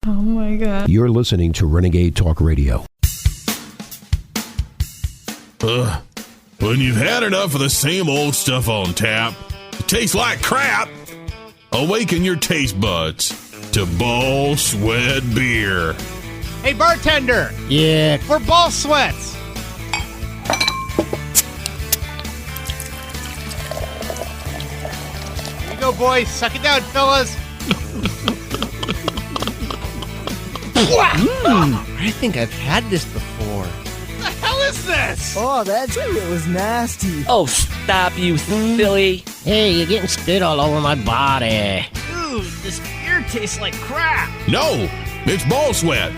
Oh my God. You're listening to Renegade Talk Radio. When you've had enough of the same old stuff on tap, it tastes like crap. Awaken your taste buds to Ball Sweat Beer. Hey, bartender. Yeah. For Ball Sweats. Here you go, boys. Suck it down, fellas. I think I've had this before. What the hell is this? Oh, that shit was nasty. Oh, stop, you silly. Hey, you're getting spit all over my body. Dude, this beer tastes like crap. No, it's Ball Sweat.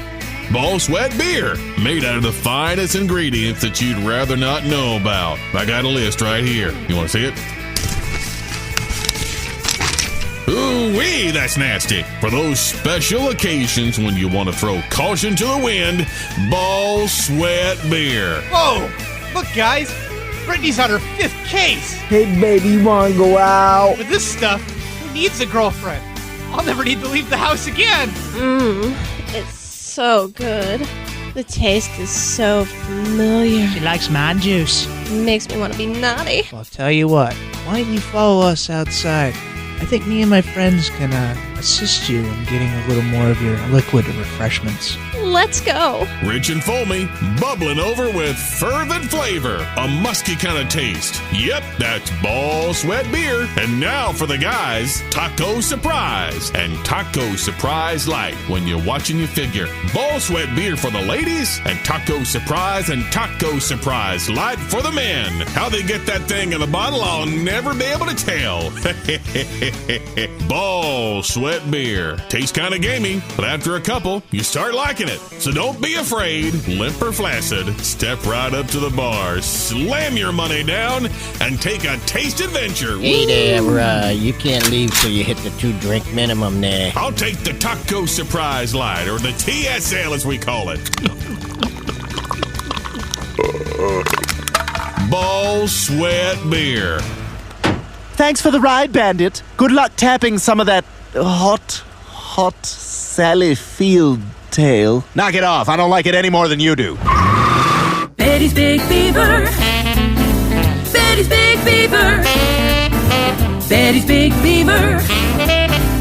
Ball Sweat Beer, made out of the finest ingredients that you'd rather not know about. I got a list right here. You want to see it? Ooh-wee, that's nasty. For those special occasions when you want to throw caution to the wind, Ball Sweat Beer. Whoa! Look, guys. Brittany's on her 5th case. Hey, baby, you wanna go out? With this stuff, who needs a girlfriend? I'll never need to leave the house again. It's so good. The taste is so familiar. She likes man juice. It makes me want to be naughty. Well, I'll tell you what. Why don't you follow us outside? I think me and my friends can assist you in getting a little more of your liquid refreshments. Let's go. Rich and foamy, bubbling over with fervent flavor, a musky kind of taste. Yep, that's Ball Sweat Beer. And now for the guys, Taco Surprise and Taco Surprise Light when you're watching your figure. Ball Sweat Beer for the ladies and Taco Surprise and Taco Surprise Light for the men. How they get that thing in a bottle, I'll never be able to tell. Ball Sweat Beer. Tastes kind of gamey, but after a couple, you start liking it. So don't be afraid, limp or flaccid. Step right up to the bar, slam your money down, and take a taste adventure. Hey there, you can't leave till you hit the 2-drink minimum there. I'll take the Taco Surprise Light, or the TSL as we call it. Ball Sweat Beer. Thanks for the ride, Bandit. Good luck tapping some of that hot Sally Field tail. Knock it off. I don't like it any more than you do. Betty's Big Beaver. Betty's Big Beaver. Betty's Big Beaver.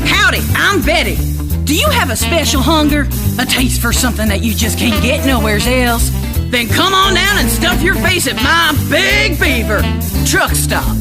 Howdy, I'm Betty. Do you have a special hunger? A taste for something that you just can't get nowhere else? Then come on down and stuff your face at my Big Beaver truck stop.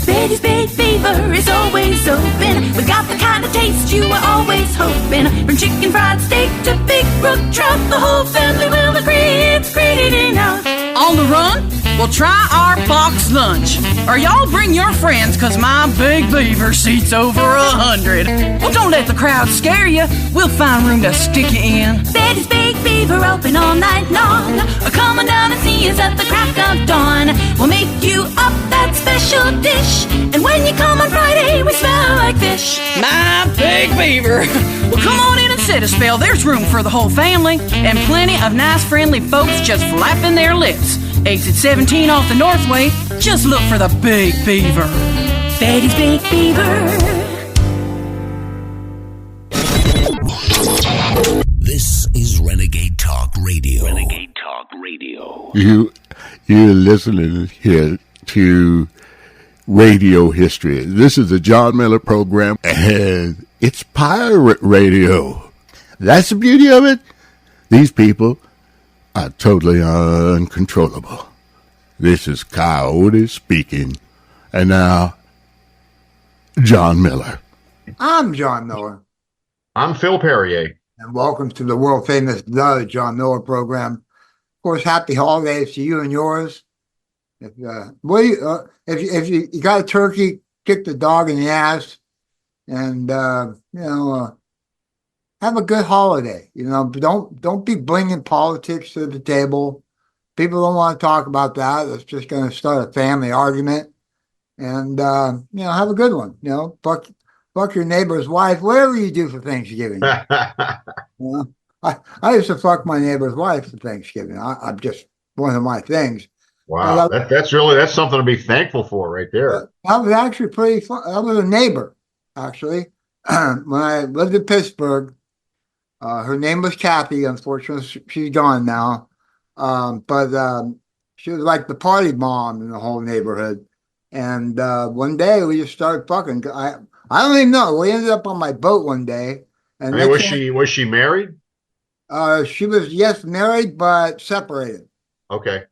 Betty's Big Beaver is always open. We got the kind of taste you were always hoping. From chicken fried steak to big brook trout, the whole family will agree it's great enough. On the run? Well, try our box lunch. Or y'all bring your friends, cause my Big Beaver seats over 100. Well, don't let the crowd scare you. We'll find room to stick you in. Betty's Big Beaver open all night long. Or come on down and see us at the crack of dawn. We'll make you up that special dish. And when you come on Friday, we smell like fish. My Big Beaver. Well, come on in and sit a spell. There's room for the whole family. And plenty of nice, friendly folks just flapping their lips. Exit 17 off the Northway. Just look for the Big Beaver. Betty's Big Beaver. This is Renegade Talk Radio. Renegade Talk Radio. You're listening here to Radio History. This is the John Miller program, and it's pirate radio. That's the beauty of it. These people are totally uncontrollable. This is Coyote speaking. And now, John Miller. I'm John Miller. I'm Phil Perrier. And welcome to the world-famous The John Miller program. Of course, happy holidays to you and yours. If you got a turkey, kick the dog in the ass. And, have a good holiday. Don't be bringing politics to the table. People don't want to talk about that. It's just going to start a family argument. And have a good one. Fuck your neighbor's wife. Whatever you do for Thanksgiving. I used to fuck my neighbor's wife for Thanksgiving. I'm just one of my things. Wow, that's something to be thankful for, right there. That was actually pretty fun. I was a neighbor, actually. When I lived in Pittsburgh. Her name was Kathy. Unfortunately, she's gone now. But she was like the party mom in the whole neighborhood. And one day we just started fucking. I don't even know. We ended up on my boat one day, I and mean, next was she married? she was, yes, married but separated. Okay.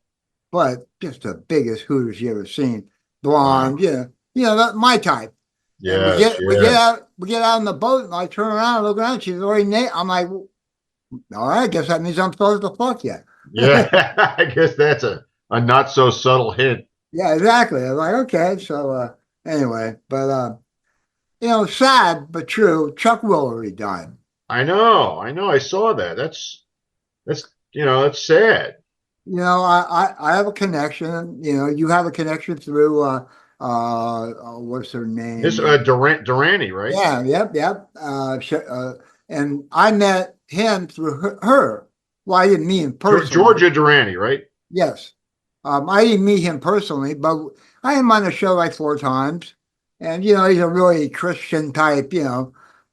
But just the biggest hooters you ever seen. Wow. Blonde, my type. And we Yes, get yes. we get out on the boat, and I turn around and look around. She's already naked. I'm like, all right, I guess that means I'm supposed to fuck you. Yeah, I guess that's a not so subtle hint. Yeah, exactly. I was like, okay. So anyway, but sad but true. Chuck Woolery died. I know, I saw that. That's sad. I have a connection. You have a connection through what's her This name? Durante, right? Yeah, yep. And I met him through her. Well, I didn't meet him personally. Georgia Durante, right? Yes. I didn't meet him personally, but I had him on the show like 4 times. And, he's a really Christian type,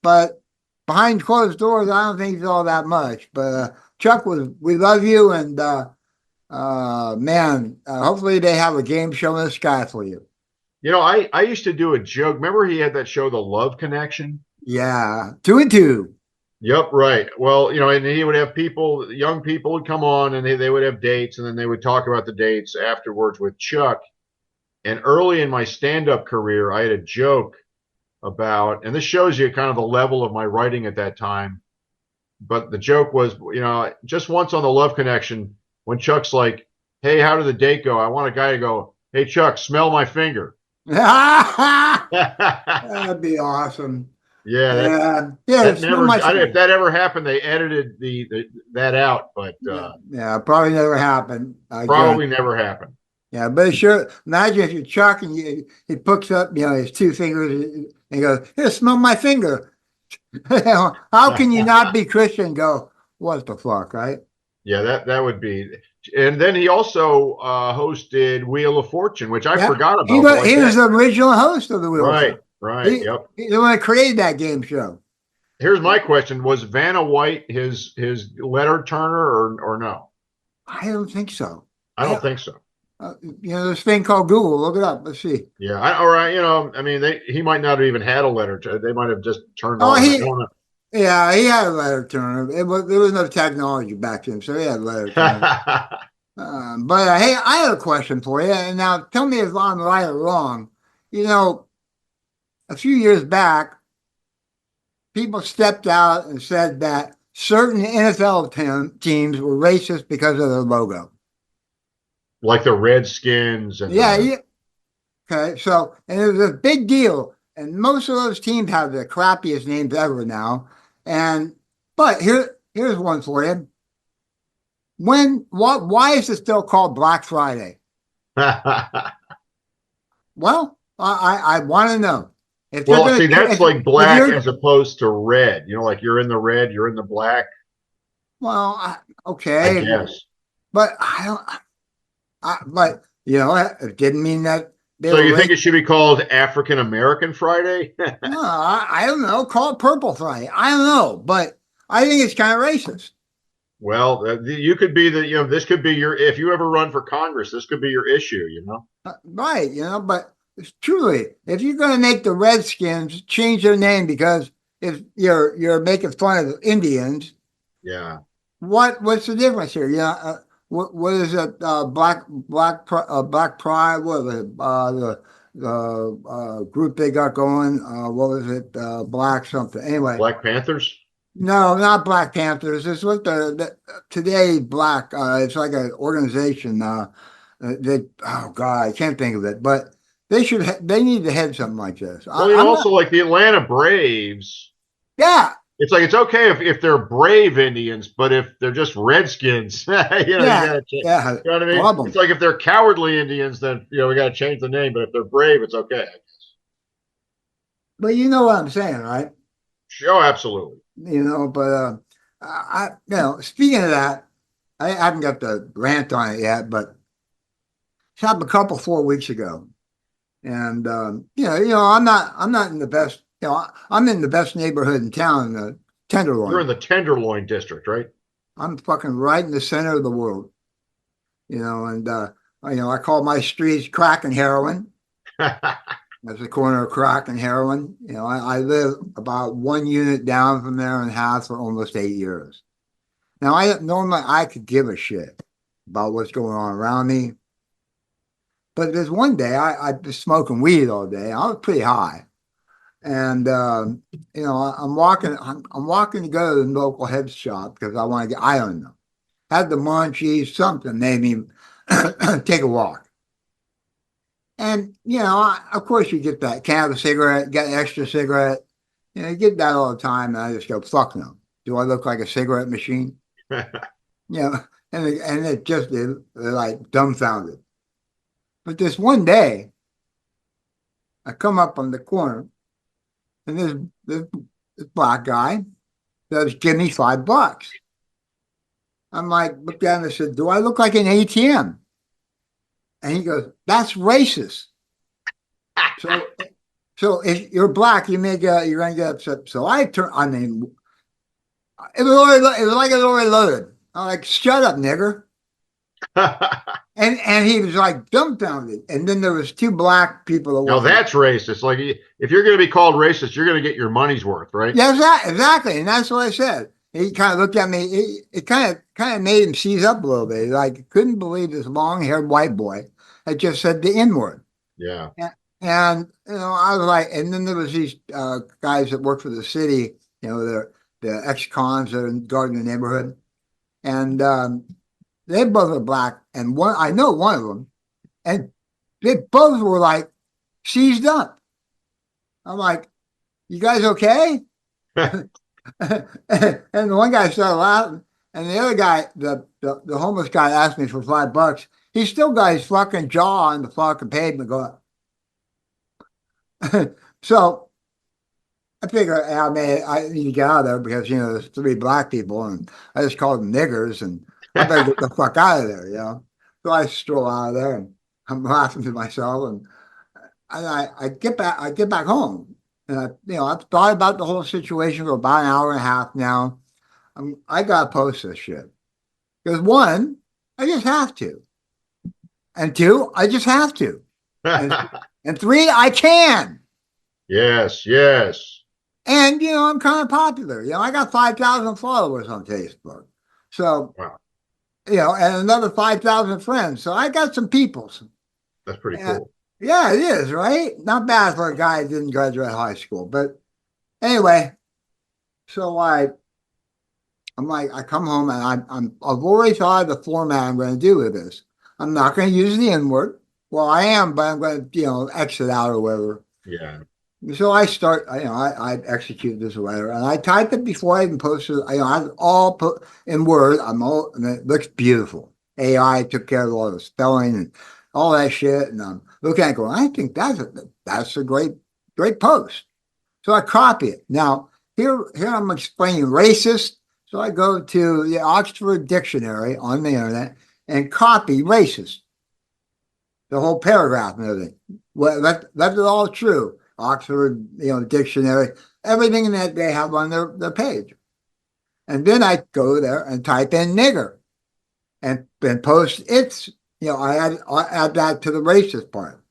but behind closed doors, I don't think he's all that much. But Chuck, we love you. And, man, hopefully they have a game show in the sky for you. I used to do a joke. Remember he had that show, The Love Connection? Yeah. 2 and 2. Yep, right. Well, and he would have young people would come on and they would have dates, and then they would talk about the dates afterwards with Chuck. And early in my stand-up career, I had a joke about, and this shows you kind of the level of my writing at that time. But the joke was, just once on The Love Connection, when Chuck's like, hey, how did the date go? I want a guy to go, hey, Chuck, smell my finger. That'd be awesome. Yeah, if that ever happened, they edited that out, but probably never happened. Probably never happened. Yeah, but sure. Imagine if you're Chuck and he picks up, his 2 fingers and goes, "Here, smell my finger." How can you not be Christian? And go, what the fuck, right? Yeah, that would be. And then he also hosted Wheel of Fortune, which I forgot about. He was the original host of the Wheel of Fortune. Right. Yep. He's the one that created that game show. Here's my question: was Vanna White his letter turner or no? I don't think so. I don't think so. This thing called Google. Look it up. Let's see. Yeah. He might not have even had a letter turner. They might have just turned on. Yeah, he had a letter turner. There was no technology back then, so he had a letter turner. But hey, I have a question for you. And now tell me if I'm right or wrong. A few years back, people stepped out and said that certain NFL teams were racist because of their logo. Like the Redskins. And yeah. Okay, so, and it was a big deal. And most of those teams have the crappiest names ever now. But here's one for you. Why is it still called Black Friday? Well, I want to know. That's like black as opposed to red. Like you're in the red, you're in the black. Well, okay. I guess. But it didn't mean that. So you think it should be called African American Friday? No, I don't know. Call it Purple Friday. I don't know, but I think it's kind of racist. Well, you could be this could be if you ever run for Congress, this could be your issue, Right, but truly, if you're going to make the Redskins change their name because if you're making fun of Indians, yeah, what's the difference here? What is it? Black Pride? What was it? The group they got going. What was it? Black something. Anyway, Black Panthers. No, not Black Panthers. It's what today Black. It's like an organization. Oh God, I can't think of it. But they need to head something like this. Well, like the Atlanta Braves. Yeah. It's like it's okay if they're brave Indians, but if they're just Redskins, you gotta change. Yeah, you know what I mean? Problem. It's like if they're cowardly Indians, then we got to change the name. But if they're brave, it's okay, I guess. But you know what I'm saying, right? Sure, absolutely. But speaking of that, I haven't got the rant on it yet, but it happened 4 weeks ago, and I'm not in the best. I'm in the best neighborhood in town, Tenderloin. You're in the Tenderloin district, right? I'm fucking right in the center of the world. And I call my streets crack and heroin. That's the corner of crack and heroin. I live about 1 unit down from there and have for almost 8 years. Now, I could give a shit about what's going on around me. But there's one day I was smoking weed all day. I was pretty high. And, I'm walking to go to the local head shop because I don't know. Had the munchies, something made me take a walk. And, of course you get that can of a cigarette, get an extra cigarette. You get that all the time. And I just go, fuck no. Do I look like a cigarette machine? And it just, they're like dumbfounded. But this one day, I come up on the corner and this black guy says, give me $5. I'm like, looked at him and said, do I look like an ATM? And he goes, that's racist. So if you're black, you're going to get upset. So it was like it was already loaded. I'm like, shut up, nigger. and he was like dumbfounded. And then there was 2 black people. Now that's racist. Like if you're going to be called racist, you're going to get your money's worth, right? Yeah, exactly. And that's what I said. He kind of looked at me. It kind of made him seize up a little bit. Like, couldn't believe this long-haired white boy had just said the N-word. Yeah. And I was like, and then there was these guys that worked for the city. The ex-cons that are guarding the neighborhood, and they both are black. And I know one of them, and they both were like seized up. I'm like, you guys okay? And the one guy started laughing, and the other guy, the homeless guy, asked me for $5. He still got his fucking jaw on the fucking pavement going. So I figure I need to get out of there because there's 3 black people, and I just called them niggers, and I better get the fuck out of there, So I stroll out of there, and I'm laughing to myself, and I get back home. And I've thought about the whole situation for about an hour and a half now. I gotta post this shit because 1, I just have to, and 2, I just have to, and 3, I can. Yes. And I'm kind of popular. I got 5,000 followers on Facebook, so wow. And another 5,000 friends. So I got some people. That's pretty cool. Yeah, it is, right? Not bad for a guy who didn't graduate high school. But anyway, so I'm like, I come home and I've already thought of the format I'm going to do with this. I'm not going to use the N-word. Well, I am, but I'm going to, exit out or whatever. Yeah. So I start, I execute this letter and I type it before I even post it. I all put in Word. And it looks beautiful. AI took care of all the spelling and all that shit. And I'm looking at it going, I think that's a great post. So I copy it. Now, here I'm explaining racist. So I go to the Oxford Dictionary on the internet and copy racist. The whole paragraph and everything. Well, that's all true. Oxford, Dictionary, everything that they have on their page. And then I go there and type in nigger and then post its, I add that to the racist part.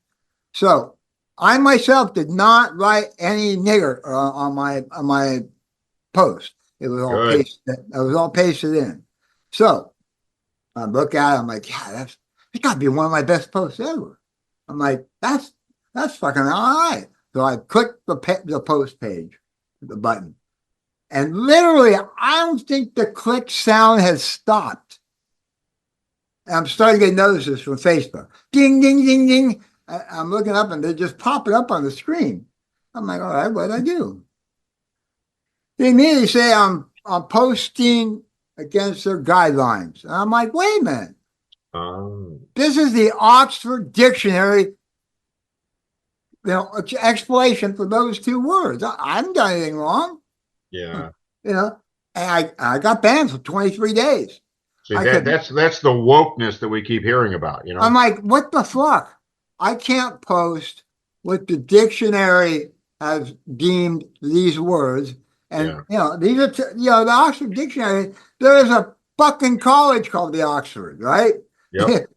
So I myself did not write any nigger on my post. It was all pasted. It was all pasted in. So I look at it. I'm like, yeah, it's got to be one of my best posts ever. I'm like, that's fucking all right. So I click the post page, the button, and literally, I don't think the click sound has stopped. And I'm starting to get notices from Facebook. Ding, ding, ding, ding. I'm looking up, and they're just popping up on the screen. I'm like, all right, what did I do? They immediately say I'm posting against their guidelines. And I'm like, wait a minute. This is the Oxford Dictionary, explanation for those 2 words. I haven't done anything wrong. Yeah. And I got banned for 23 days. See, that's the wokeness that we keep hearing about, I'm like, what the fuck? I can't post what the dictionary has deemed these words And these are the Oxford Dictionary. There is a fucking college called the Oxford, right? Yep.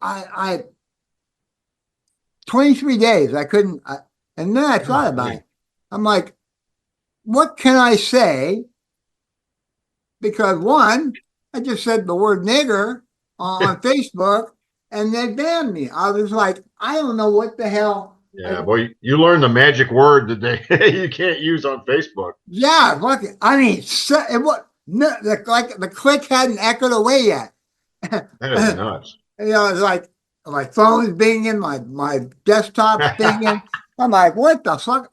I 23 days I couldn't, and then I thought about it. I'm like, what can I say? Because one, I just said the word nigger on Facebook, and they banned me. I was like, I don't know what the hell. Yeah, boy, you learned the magic word that you can't use on Facebook. Yeah, fuck it. I mean, the click hadn't echoed away yet. That is nuts. It's like my phone's binging, my desktop's binging. I'm like, what the fuck?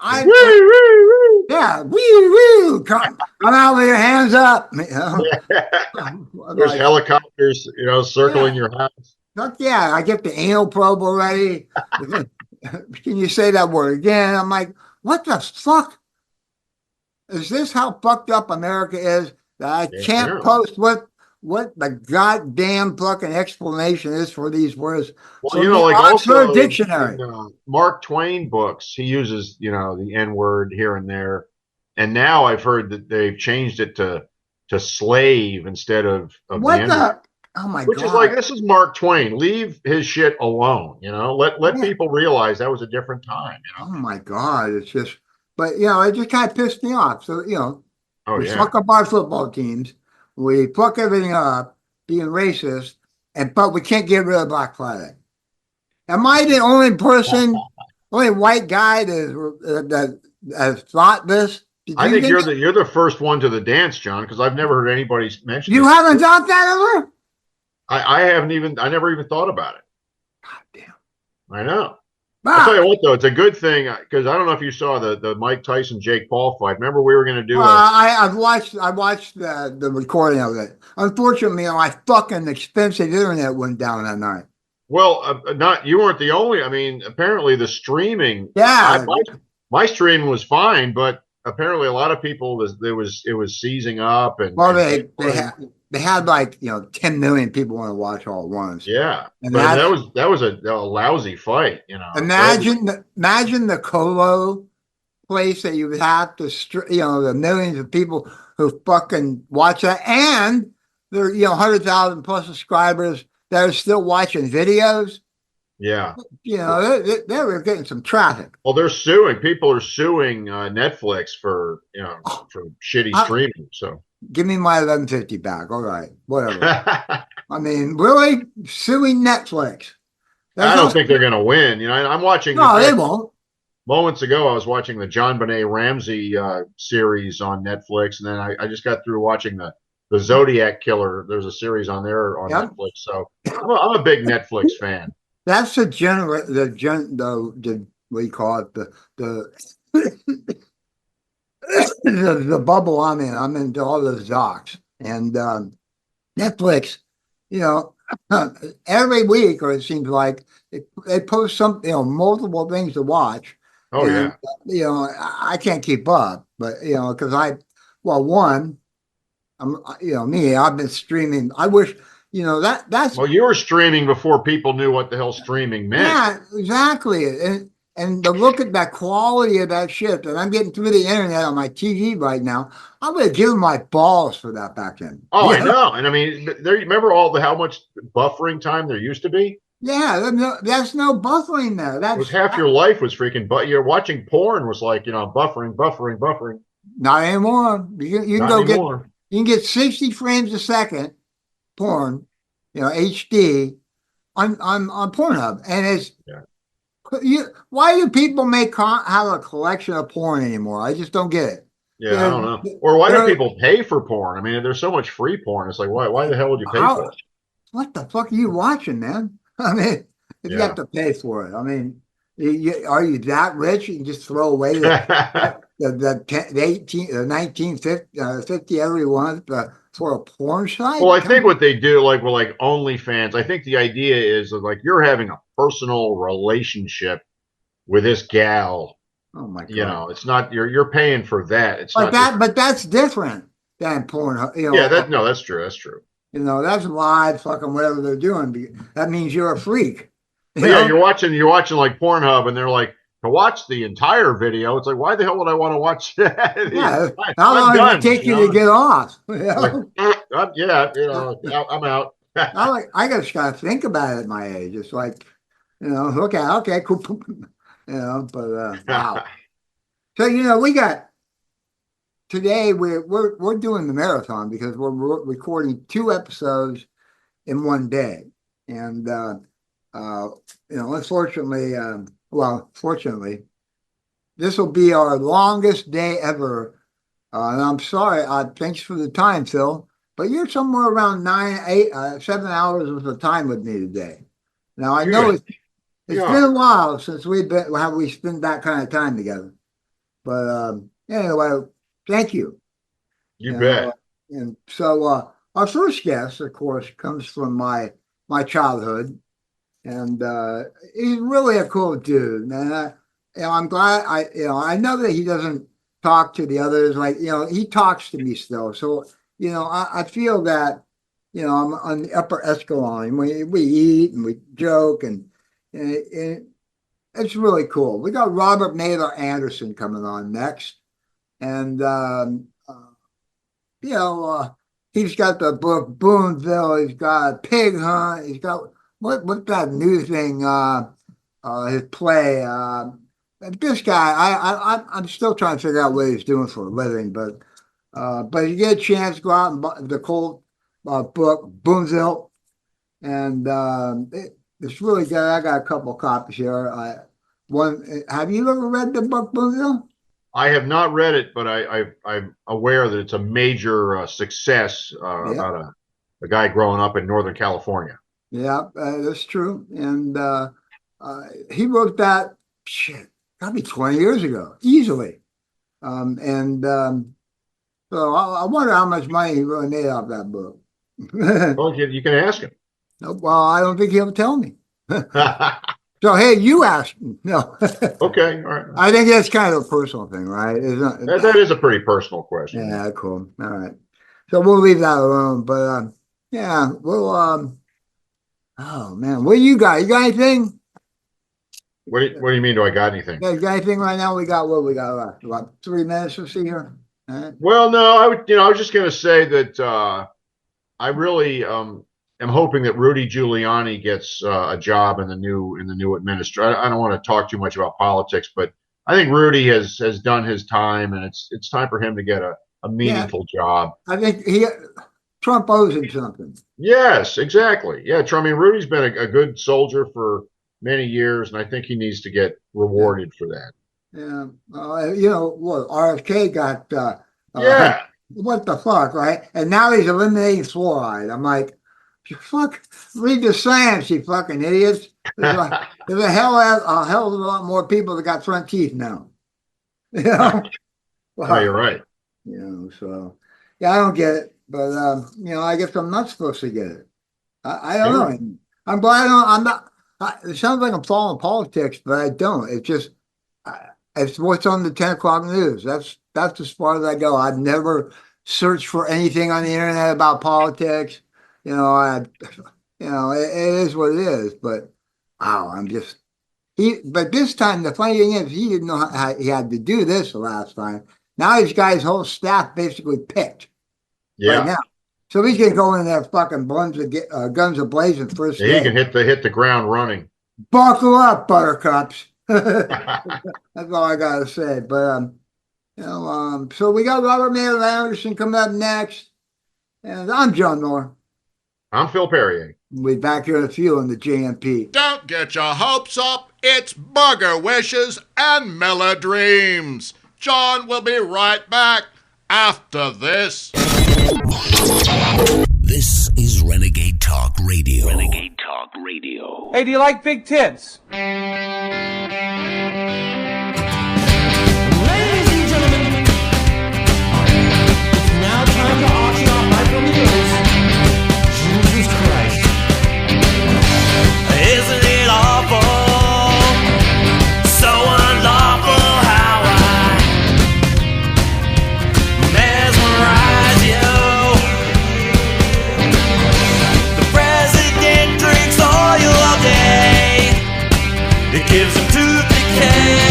Yeah, woo. Come out with your hands up. There's helicopters, circling your house. Fuck yeah, I get the anal probe already. Can you say that word again? I'm like, what the fuck? Is this how fucked up America is that I can't post what the goddamn fucking explanation is for these words? Well, like Oxford also Dictionary. Mark Twain books, he uses, the N word here and there. And now I've heard that they've changed it to slave instead of what the the? Oh my Which God. is like, this is Mark Twain. Leave his shit alone. Let people realize that was a different time. Oh my God. It's just, but it just kind of pissed me off. So, we fuck up our football teams. We fuck everything up, being racist, but we can't get rid of Black Friday. Am I the only person, only white guy that has thought this? I think you're the first one to the dance, John, because I've never heard anybody mention You haven't done that ever? I never even thought about it. God damn. I know. I'll tell you what, though, it's a good thing, because I don't know if you saw the Mike Tyson Jake Paul fight. Remember, we were going to do I watched the recording of it. Unfortunately, my fucking expensive internet went down that night. Well, you weren't the only. I mean, apparently the streaming. Yeah. My streaming was fine, but apparently a lot of people it was seizing up, and they had like 10 million people want to watch all at once. Yeah, and that was a lousy fight. Imagine the Colo place that you would have to the millions of people who fucking watch that, and there 100,000 plus subscribers that are still watching videos. Yeah. They were getting some traffic. Well, they're suing. People are suing Netflix for for shitty streaming. So give me my $11.50 back. All right, whatever. I mean, really suing Netflix? I don't think they're going to win. I'm watching. No, they won't. Moments ago, I was watching the John Benet Ramsey series on Netflix, and then I just got through watching the Zodiac Killer. There's a series on there on Netflix. So I'm a big Netflix fan. That's the what do you call it? The bubble I'm in. I'm into all those docs. And Netflix, every week, or it seems like, they post something, multiple things to watch. Oh, and, I can't keep up, but, because one, I've been streaming. I wish, that's. Well, you were streaming before people knew what the hell streaming meant. Yeah, exactly. And to look at that quality of that shit that I'm getting through the internet on my TV right now, I would have given my balls for that back then. Oh, yeah. I know. And I mean, remember how much buffering time there used to be? Yeah, there's no buffering there. It was half your life was freaking, but you're watching porn was like, buffering. Not anymore. You can get 60 frames a second porn, HD on Pornhub, and it's why do people have a collection of porn anymore? I just don't get it. Yeah, I don't know. Or why do people pay for porn? I mean, there's so much free porn. It's like, why the hell would you pay for it? What the fuck are you watching, man? I mean, you have to pay for it. I mean, are you that rich? You can just throw away the 1950 every month for a porn site? Well, I think what they do, like with like OnlyFans, I think the idea is that, like, you're having a personal relationship with this gal. Oh my God! It's not you're paying for that. It's but not but that's different than porn. Yeah, that's true. That's true. That's live fucking whatever they're doing. That means you're a freak. You're watching like Pornhub, and they're like to watch the entire video. It's like, why the hell would I want to watch that? Yeah, how long does it take you to get off? I'm out. I just gotta think about it at my age. It's like, okay, cool, but wow. So we got today. We're doing the marathon because we're recording 2 episodes in one day, and unfortunately, fortunately, this will be our longest day ever. And I'm sorry. Thanks for the time, Phil. But you're somewhere around 7 hours worth of time with me today. Now I know it's been a while since we spent that kind of time together. But anyway, thank you. You bet. And so our first guest, of course, comes from my childhood, and he's really a cool dude. And I'm glad I know that he doesn't talk to the others like he talks to me still. So. I feel that, I'm on the upper echelon. We eat and we joke, and it's really cool. We got Robert Naylor Anderson coming on next. And, he's got the book Boonville. He's got Pig Hunt. He's got, what's that new thing, his play. This guy, I'm still trying to figure out what he's doing for a living, but you get a chance to go out and buy the Colt book, Boonville, and it's really good. I got a couple copies here. Have you ever read the book Boonville? I have not read it, but I'm aware that it's a major success about a guy growing up in Northern California. Yeah, that's true. And he wrote that, gotta be 20 years ago, easily. So I wonder how much money he really made off that book. Well, you can ask him. Well, I don't think he'll tell me. So, hey, you ask him. No. Okay, all right. I think that's kind of a personal thing, right? That is a pretty personal question. Yeah, cool. All right. So we'll leave that alone. But, we'll, oh, man. What do you got? You got anything? What do you mean, do I got anything? Yeah, you got anything right now? We got left? About 3 minutes or so here? Right. Well, no, I was just going to say that I really am hoping that Rudy Giuliani gets a job in the new administration. I don't want to talk too much about politics, but I think Rudy has done his time, and it's time for him to get a meaningful job. I think Trump owes him something. Yes, exactly. Yeah, Trump. I mean, Rudy's been a good soldier for many years, and I think he needs to get rewarded for that. Yeah, RFK got what the fuck, right? And now he's eliminating fluoride. I'm like, read the science, you fucking idiots. There's a hell of a lot more people that got front teeth now. Oh, you're right. So I don't get it, but I guess I'm not supposed to get it. I don't know. I'm glad I'm not. It sounds like I'm following politics, but I don't. It's just. It's what's on the 10 o'clock news. That's as far as I go. I've never searched for anything on the internet about politics. It is what it is. But but this time the funny thing is he didn't know how he had to do this the last time. Now he's got his whole staff basically picked. Yeah. Right now. So he's gonna go in there fucking guns a-blazing first day. He can hit the ground running. Buckle up, buttercups. That's all I gotta say. But so we got Robert Naylor Anderson coming up next, and I'm John Moore. I'm Phil Perrier. We'll be back here in a few on the JMP. Don't get your hopes up. It's burger wishes and melodreams. John will be right back after this. This is Renegade Talk Radio. Renegade Talk Radio. Hey, do you like big tits? Isn't it awful? So unlawful how I mesmerize you. The president drinks oil all day. It gives him tooth decay.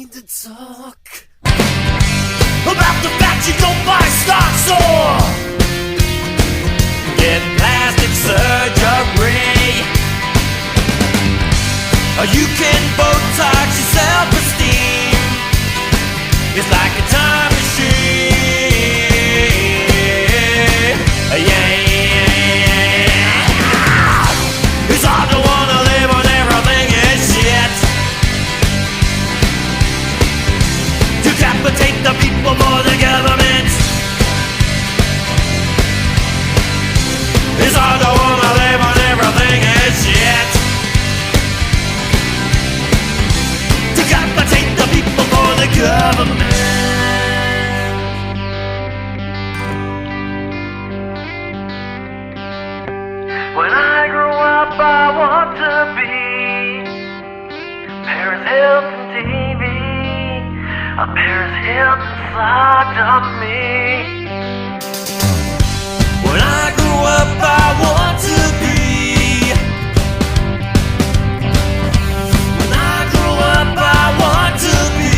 need to talk about the fact you don't buy stocks or get plastic surgery. You can Botox your self-esteem. It's like a time machine. Yeah. It's hard to wanna live when everything is shit. Decapitate the people for the government. It's hard to wanna live when everything is shit. Decapitate the people for the government. When I grow up, I want to be Paris Hilton TV. A Paris Hilton side of me. When I grow up, I want to be. When I grow up, I want to be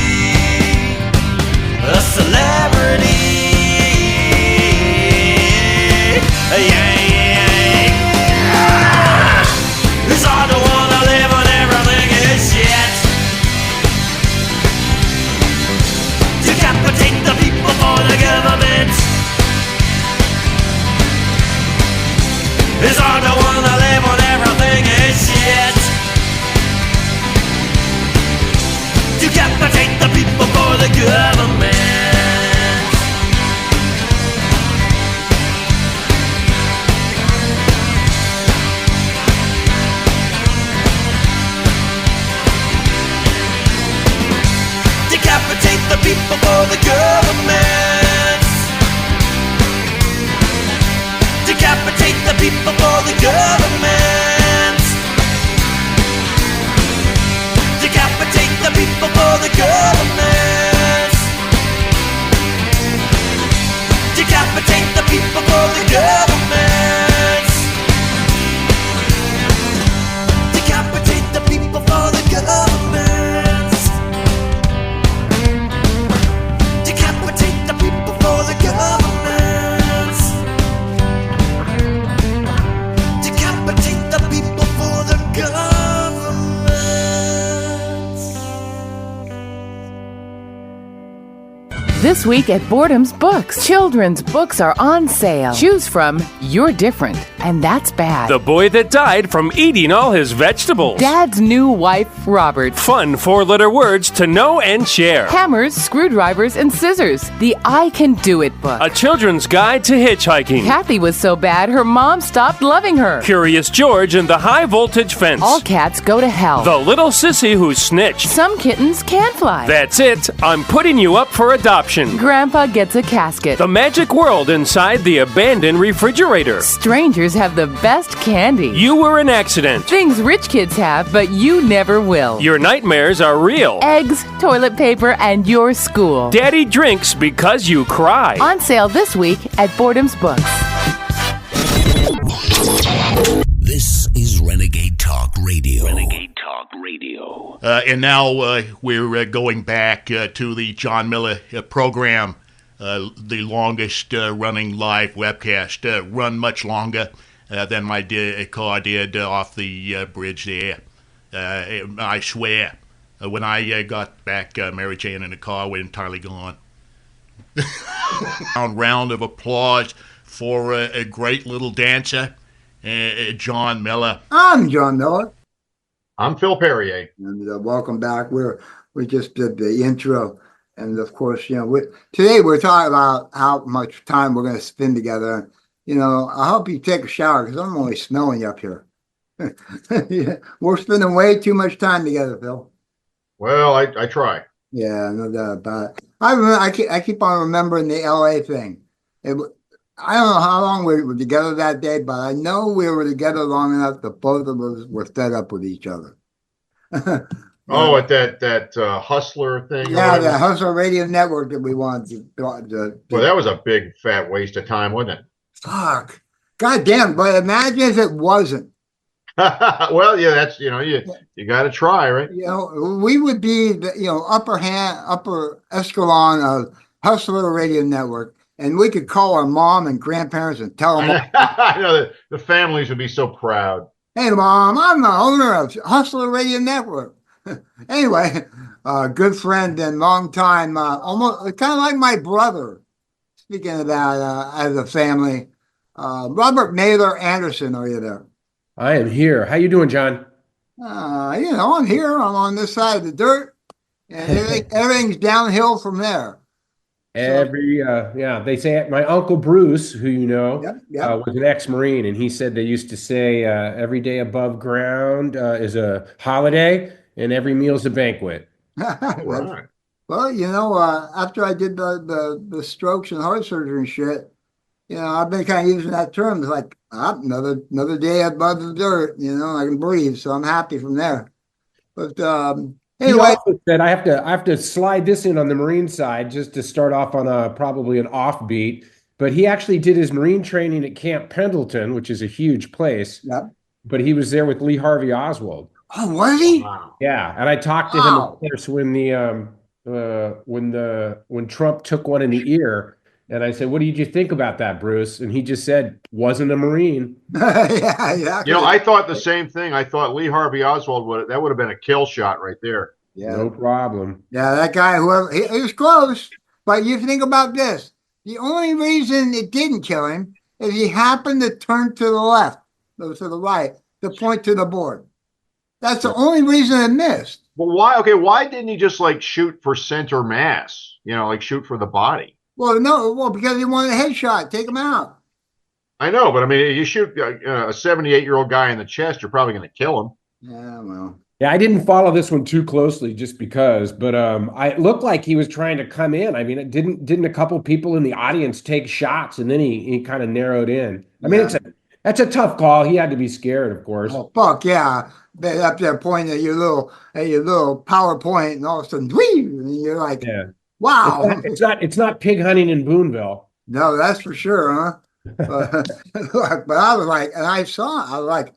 a celebrity. Yeah. It's hard to wanna live when everything is shit. Decapitate the people for the government. It's hard to wanna live when everything is shit. Decapitate the people for the government. Decapitate the people for the government. Decapitate the people for the government. Decapitate the people for the government. Decapitate the people for the government. Decapitate the people for the government. Decapitate the people for the government. Decapitate the people for the government. This week at Boredom's Books, children's books are on sale. Choose from You're Different, and That's Bad. The Boy That Died from Eating All His Vegetables. Dad's New Wife, Robert. Fun 4-letter words to know and share. Hammers, screwdrivers, and scissors. The I Can Do It book. A children's guide to hitchhiking. Kathy was so bad, her mom stopped loving her. Curious George and the High Voltage Fence. All cats go to hell. The Little Sissy Who Snitched. Some kittens can fly. That's it. I'm putting you up for adoption. Grandpa Gets a Casket. The Magic World Inside the Abandoned Refrigerator. Strangers have the best candy. You Were an Accident. Things rich kids have, but you never will. Your nightmares are real. Eggs, toilet paper, and your school. Daddy Drinks Because You Cry. On sale this week at Boredom's Books. This is Renegade Talk Radio. Renegade Talk Radio. And now we're going back to the John Miller program, the longest running live webcast, run much longer than my car did off the bridge there. I swear, when I got back, Mary Jane in the car was entirely gone. Round of applause for a great little dancer, John Miller. I'm John Miller. I'm Phil Perrier. And welcome back. We just did the intro, and of course, today we're talking about how much time we're going to spend together. I hope you take a shower because I'm only smelling you up here. Yeah, we're spending way too much time together, Phil. Well, I try. Yeah, no doubt about it. I keep on remembering the LA thing. I don't know how long we were together that day, but I know we were together long enough that both of us were fed up with each other. Oh, at that Hustler thing? Yeah, the Hustler Radio Network that we wanted to. Well, that was a big fat waste of time, wasn't it? Fuck. God damn, but imagine if it wasn't. Well, yeah, that's you got to try, right? We would be the upper echelon of Hustler Radio Network, and we could call our mom and grandparents and tell them, I know that the families would be so proud. "Hey, mom, I'm the owner of Hustler Radio Network." Anyway, good friend and long time, almost kind of like my brother. Speaking of that, as a family, Robert Naylor Anderson, are you there? I am here. How you doing, John? I'm here. I'm on this side of the dirt, and everything's downhill from there. They say my uncle Bruce, who you know, Yep. was an ex-Marine, and he said they used to say every day above ground is a holiday, and every meal's a banquet. Right. Well, after I did the strokes and heart surgery and shit, I've been kind of using that term. It's like another day above the dirt. I can breathe, so I'm happy from there. But He anyway, also said I have to slide this in on the Marine side just to start off on probably an offbeat. But he actually did his Marine training at Camp Pendleton, which is a huge place. Yep. But he was there with Lee Harvey Oswald. Oh, was he? Wow. Yeah, and I talked to him, of course, when Trump took one in the ear, and I said, "What did you think about that, Bruce?" And he just said, "Wasn't a Marine." Yeah, exactly. I thought the same thing. I thought Lee Harvey Oswald would have been a kill shot right there. Yeah. No problem. Yeah, that guy, whoever, he was close. But you think about this. The only reason it didn't kill him is he happened to turn to the left, to the right, to point to the board. That's the only reason it missed. Well, why? Okay, why didn't he just shoot for center mass? Shoot for the body. Well, because he wanted a headshot, take him out. I know, but I mean, you shoot a 78-year-old guy in the chest, you're probably going to kill him. Yeah, well. Yeah, I didn't follow this one too closely just because, but it looked like he was trying to come in. I mean, it didn't a couple people in the audience take shots, and then he kind of narrowed in. I mean, that's a tough call. He had to be scared, of course. Oh, fuck yeah. Up there pointing at your little PowerPoint, and all of a sudden, whee, and you're like, wow. It's not pig hunting in Boonville. No, that's for sure, huh? But I was like, and I was like,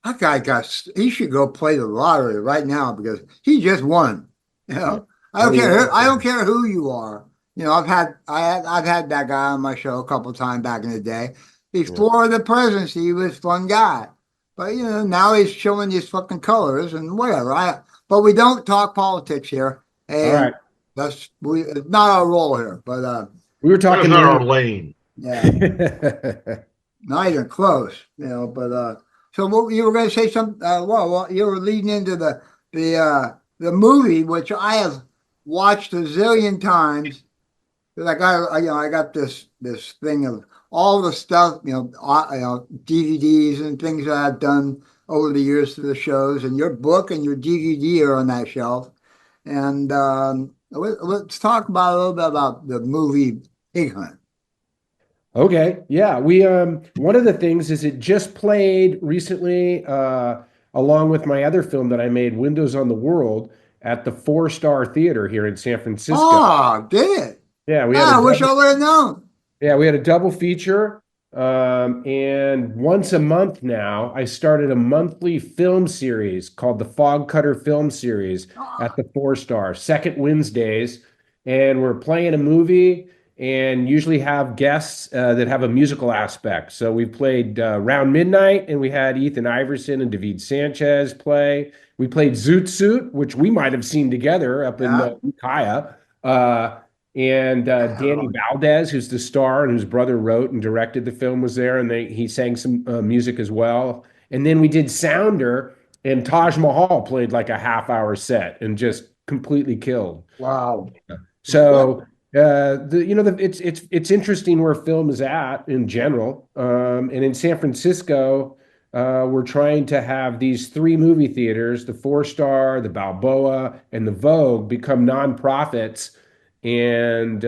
that guy he should go play the lottery right now because he just won. I don't care who you are. I've had that guy on my show a couple of times back in the day. Before the presidency, he was a fun guy. But now he's showing his fucking colors and whatever. But we don't talk politics here. And all right. It's not our role here. But we were talking about our lane. Yeah. Not even close. But so what you were going to say something? Well, you were leading into the movie, which I have watched a zillion times. I got this thing of all the stuff, DVDs and things that I've done over the years to the shows, and your book and your DVD are on that shelf. And let's talk about a little bit about the movie Pig Hunt. Okay, yeah, we one of the things is it just played recently, along with my other film that I made, Windows on the World, at the 4-Star Theater here in San Francisco. Oh, did it? Yeah, I wish I would have known. Yeah, we had a double feature, and once a month now, I started a monthly film series called the Fog Cutter Film Series at the 4-Star, second Wednesdays, and we're playing a movie and usually have guests that have a musical aspect. So we played Round Midnight, and we had Ethan Iverson and David Sanchez play. We played Zoot Suit, which we might have seen together up in Ukiah. And Danny Valdez, who's the star and whose brother wrote and directed the film, was there, and he sang some music as well. And then we did Sounder, and Taj Mahal played like a half-hour set and just completely killed. Wow. So it's interesting where film is at in general. And in San Francisco, we're trying to have these 3 movie theaters, the 4-Star, the Balboa, and the Vogue, become nonprofits and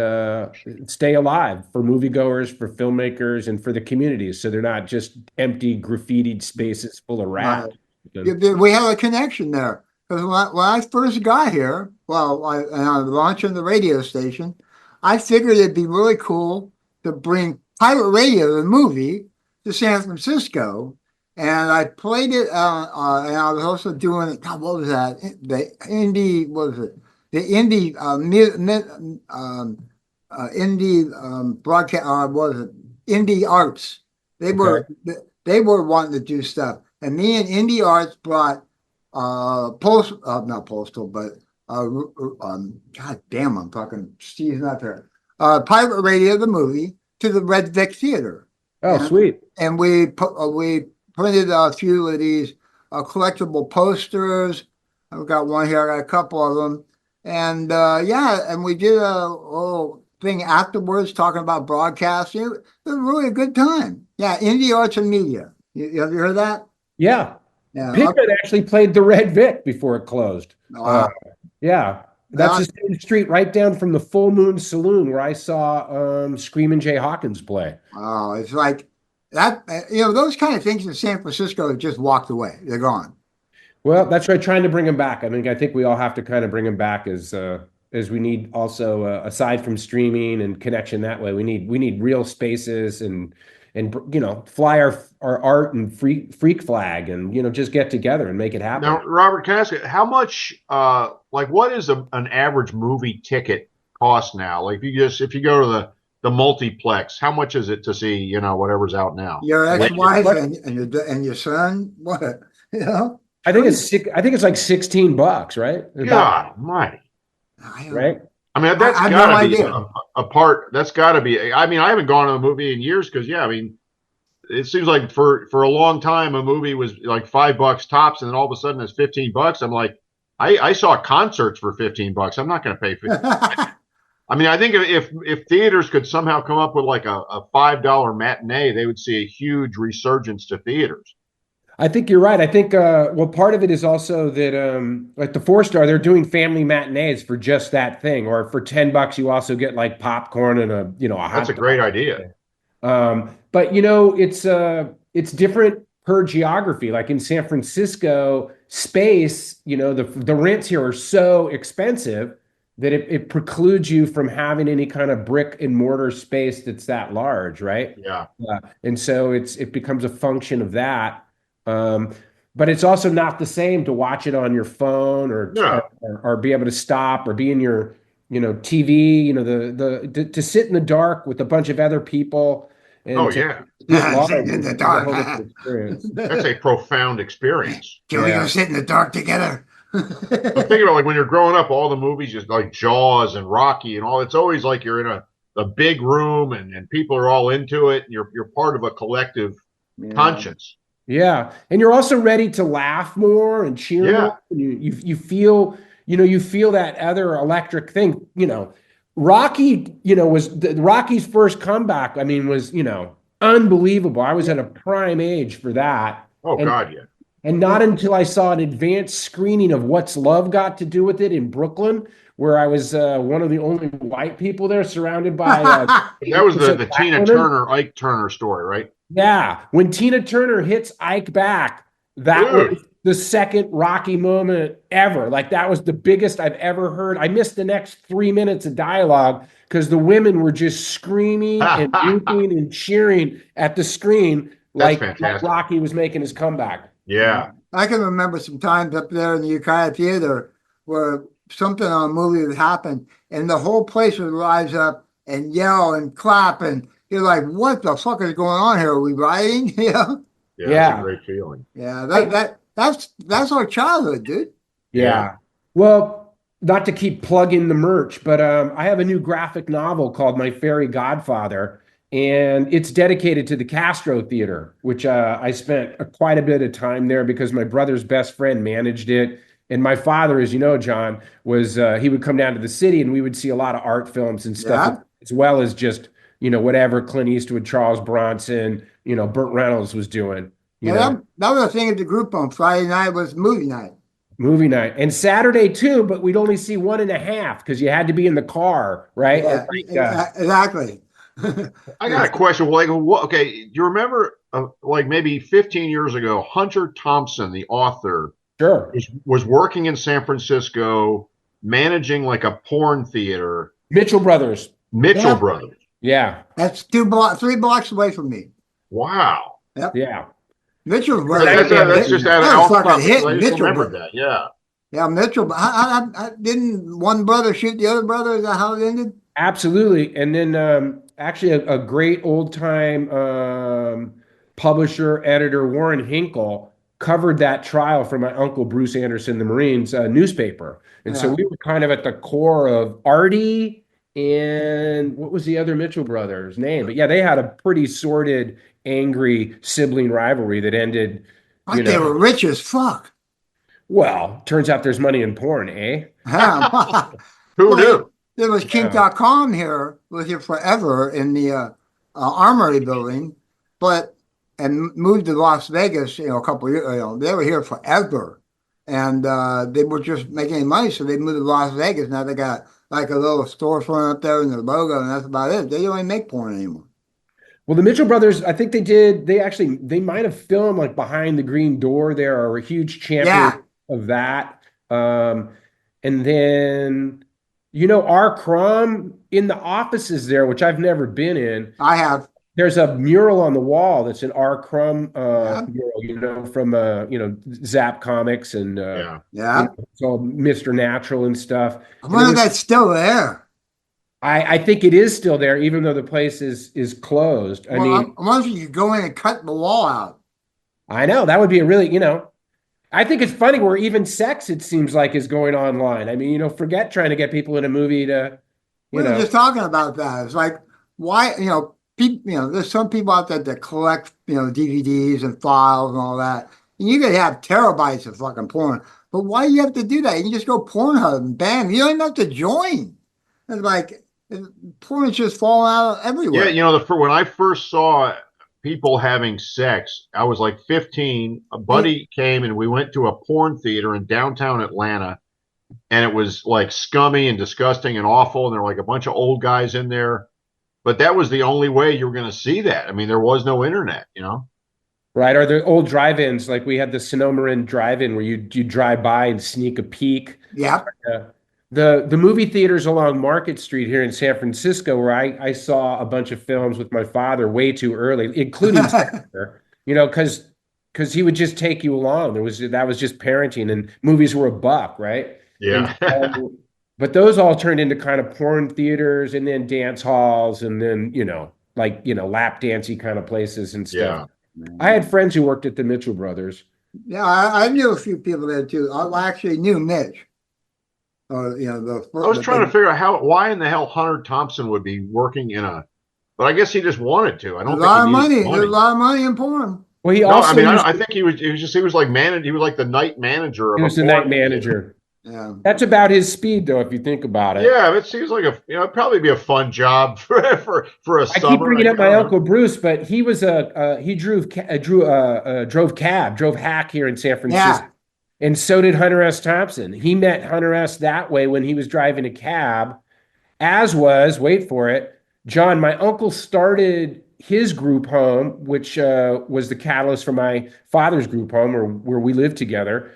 stay alive for moviegoers, for filmmakers, and for the communities. So they're not just empty, graffitied spaces full of rats. We have a connection there. Because when I first got here, and I was launching the radio station, I figured it'd be really cool to bring pirate radio, the movie, to San Francisco and I played it. And I was also doing, God, what was that? The indie, what was it? The indie, indie broadcast. What was it? Indie Arts. They were they were wanting to do stuff, and me and Indie Arts brought not postal, but God damn, I'm talking Steve's not there. Pirate Radio, the movie, to the Red Vic Theater. Oh, sweet. And we printed a few of these collectible posters. I've got one here. I got a couple of them. And and we did a little thing afterwards talking about broadcasting. It was really a good time. Yeah, Indie Arts and Media. Have you heard that? Yeah. Yeah. Pickman actually played the Red Vic before it closed. Wow. Yeah. That's the same street right down from the Full Moon Saloon where I saw Screamin' Jay Hawkins play. Oh, it's like that. Those kind of things in San Francisco have just walked away. They're gone. Well, that's right. Trying to bring them back. I think we all have to kind of bring them back as we need also aside from streaming and connection that way. We need real spaces and fly our art and freak flag and just get together and make it happen. Now, Robert, can I ask you how much? What is an average movie ticket cost now? Like if you go to the multiplex, how much is it to see whatever's out now? Your ex-wife and your son, what? I think it's like $16, right? God almighty. Right? I mean, that's got to be a part. That's got to be. I mean, I haven't gone to a movie in years because, it seems like for a long time a movie was like $5 tops, and then all of a sudden it's $15. I'm like, I saw concerts for $15. I'm not going to pay $15. I mean, I think if theaters could somehow come up with like a $5 matinee, they would see a huge resurgence to theaters. I think you're right. I think part of it is also that like the 4-Star, they're doing family matinees for just that thing. Or for $10, you also get like popcorn and a hot That's a great idea. But it's different per geography. Like in San Francisco, space, the rents here are so expensive that it precludes you from having any kind of brick and mortar space that's that large, right? Yeah. And so it becomes a function of that. But it's also not the same to watch it on your phone or be able to stop or be in your TV, to sit in the dark with a bunch of other people. And sit in the dark. That's a profound experience. Can we go sit in the dark together? I'm thinking about like when you're growing up, all the movies just like Jaws and Rocky and all. It's always like you're in a big room and people are all into it. And you're part of a collective conscience. Yeah, and you're also ready to laugh more and cheer more. You feel that other electric thing. Rocky, Rocky's first comeback. I mean, was unbelievable. I was at a prime age for that. God, yeah. And not until I saw an advanced screening of What's Love Got to Do with It in Brooklyn, where I was one of the only white people there, surrounded by. That was the Tina Turner, Ike Turner story, right? Yeah, when Tina Turner hits Ike back, that was the second Rocky moment ever. Like that was the biggest I've ever heard. I missed the next 3 minutes of dialogue because the women were just screaming and whooping and cheering at the screen like Rocky was making his comeback. Yeah. I can remember some times up there in the Ukiah Theater where something on a movie would happen and the whole place would rise up and yell and clap and you're like, what the fuck is going on here? Are we rioting? Yeah. That's a great feeling. Yeah, that's our childhood, dude. Yeah. Well, not to keep plugging the merch, but I have a new graphic novel called My Fairy Godfather, and it's dedicated to the Castro Theater, which I spent quite a bit of time there because my brother's best friend managed it. And my father, as you know, John, was he would come down to the city and we would see a lot of art films and stuff, as well as just whatever Clint Eastwood, Charles Bronson, Burt Reynolds was doing. That was the thing at the group on Friday night was movie night. Movie night. And Saturday too, but we'd only see 1.5 because you had to be in the car, right? Yeah, exactly. I got a question. Like, do you remember like maybe 15 years ago, Hunter Thompson, the author, was working in San Francisco, managing like a porn theater. Mitchell Brothers. Brothers. Yeah. That's 3 blocks away from me. Wow. Yep. Yeah. Mitchell was That's just out of that was alpha. fucking hit. I just Mitchell remembered that. Yeah. Yeah, Mitchell. I didn't one brother shoot the other brother? Is that how it ended? Absolutely. And then actually a great old time publisher, editor, Warren Hinkle, covered that trial for my uncle Bruce Anderson, the Marines newspaper. And so we were kind of at the core of Artie and what was the other Mitchell brother's name? But yeah, they had a pretty sordid, angry sibling rivalry that ended. They were rich as fuck. Well, turns out there's money in porn, eh? Who knew? There was Kink.com here, was here forever in the Armory building, and moved to Las Vegas, a couple of years, they were here forever. And they were just making any money, so they moved to Las Vegas. Now they got like a little storefront up there and their logo, and that's about it. They don't even make porn anymore. Well, the Mitchell brothers, I think they might have filmed like Behind the Green Door there, or a huge champion of that. And then, R. Crumb in the offices there, which I've never been in. I have. There's a mural on the wall that's an R. Crumb mural, from Zap Comics and it's all Mr. Natural and stuff. I wonder if that's still there. I think it is still there, even though the place is closed. I wonder if you could go in and cut the wall out. I know that would be a really, I think it's funny where even sex, it seems like, is going online. I mean, forget trying to get people in a movie to, We were just talking about that. It's like, why, there's some people out there that collect, DVDs and files and all that. And you could have terabytes of fucking porn. But why do you have to do that? You can just go Pornhub and bam. You don't even have to join. It's like, porn is just falling out everywhere. Yeah, when I first saw people having sex, I was like 15. A buddy came and we went to a porn theater in downtown Atlanta, and it was like scummy and disgusting and awful, and there were like a bunch of old guys in there. But that was the only way you were going to see that. I mean, there was no internet, Right, or the old drive-ins, like we had the Sonoma drive-in where you drive by and sneak a peek. Yeah. The movie theaters along Market Street here in San Francisco, where I saw a bunch of films with my father way too early, including because he would just take you along. That was just parenting, and movies were $1, right? Yeah. But those all turned into kind of porn theaters, and then dance halls, and then lap dancey kind of places and stuff. Yeah. I had friends who worked at the Mitchell brothers. Yeah, I knew a few people there too. I actually knew Mitch. I was trying to figure out why in the hell Hunter Thompson would be working but I guess he just wanted to. I don't think a lot of money. There's a lot of money in porn. Well, I think he was like he was like the night manager. He was the night manager. Yeah, that's about his speed, though, if you think about it. Yeah, it seems like it'd probably be a fun job for a summer. I keep bringing up my uncle Bruce, but he was he drove hack here in San Francisco. Yeah. And so did Hunter S. Thompson. He met Hunter S. that way when he was driving a cab, as was, wait for it, John. My uncle started his group home, which was the catalyst for my father's group home, or where we lived together,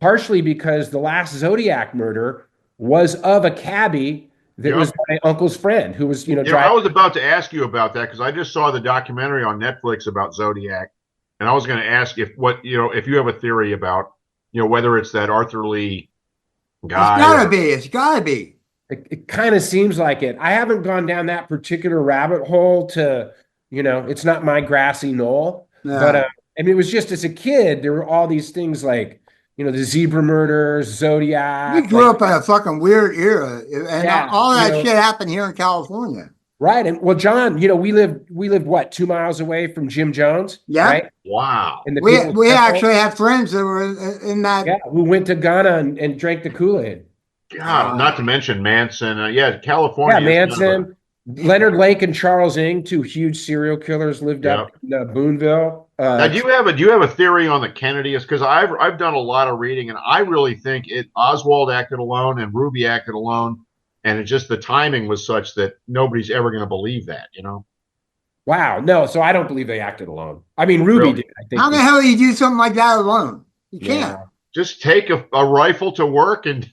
partially because the last Zodiac murder was of a cabbie that was my uncle's friend, who was, driving. I was about to ask you about that because I just saw the documentary on Netflix about Zodiac. And I was going to ask if you have a theory about, whether it's that Arthur Lee guy. It's gotta be. It kind of seems like it. I haven't gone down that particular rabbit hole to, it's not my grassy knoll. Yeah. But it was just as a kid, there were all these things like, the zebra murders, Zodiac. We grew up in a fucking weird era, and all that shit happened here in California. Right. And well, John, we lived what, 2 miles away from Jim Jones? Yeah. Right? Wow. And we actually had friends that were in that. Yeah, who went to Ghana and drank the Kool-Aid. God, not to mention Manson. California. Yeah, Manson. Leonard Lake and Charles Ng, 2 huge serial killers, lived up in Boonville. Now, do you have a theory on the Kennedys? Because I've done a lot of reading, and I really think Oswald acted alone and Ruby acted alone. And it's just the timing was such that nobody's ever going to believe that, Wow. No, so I don't believe they acted alone. I mean, Ruby did. I think. How the hell do you do something like that alone? You can't. Just take a rifle to work and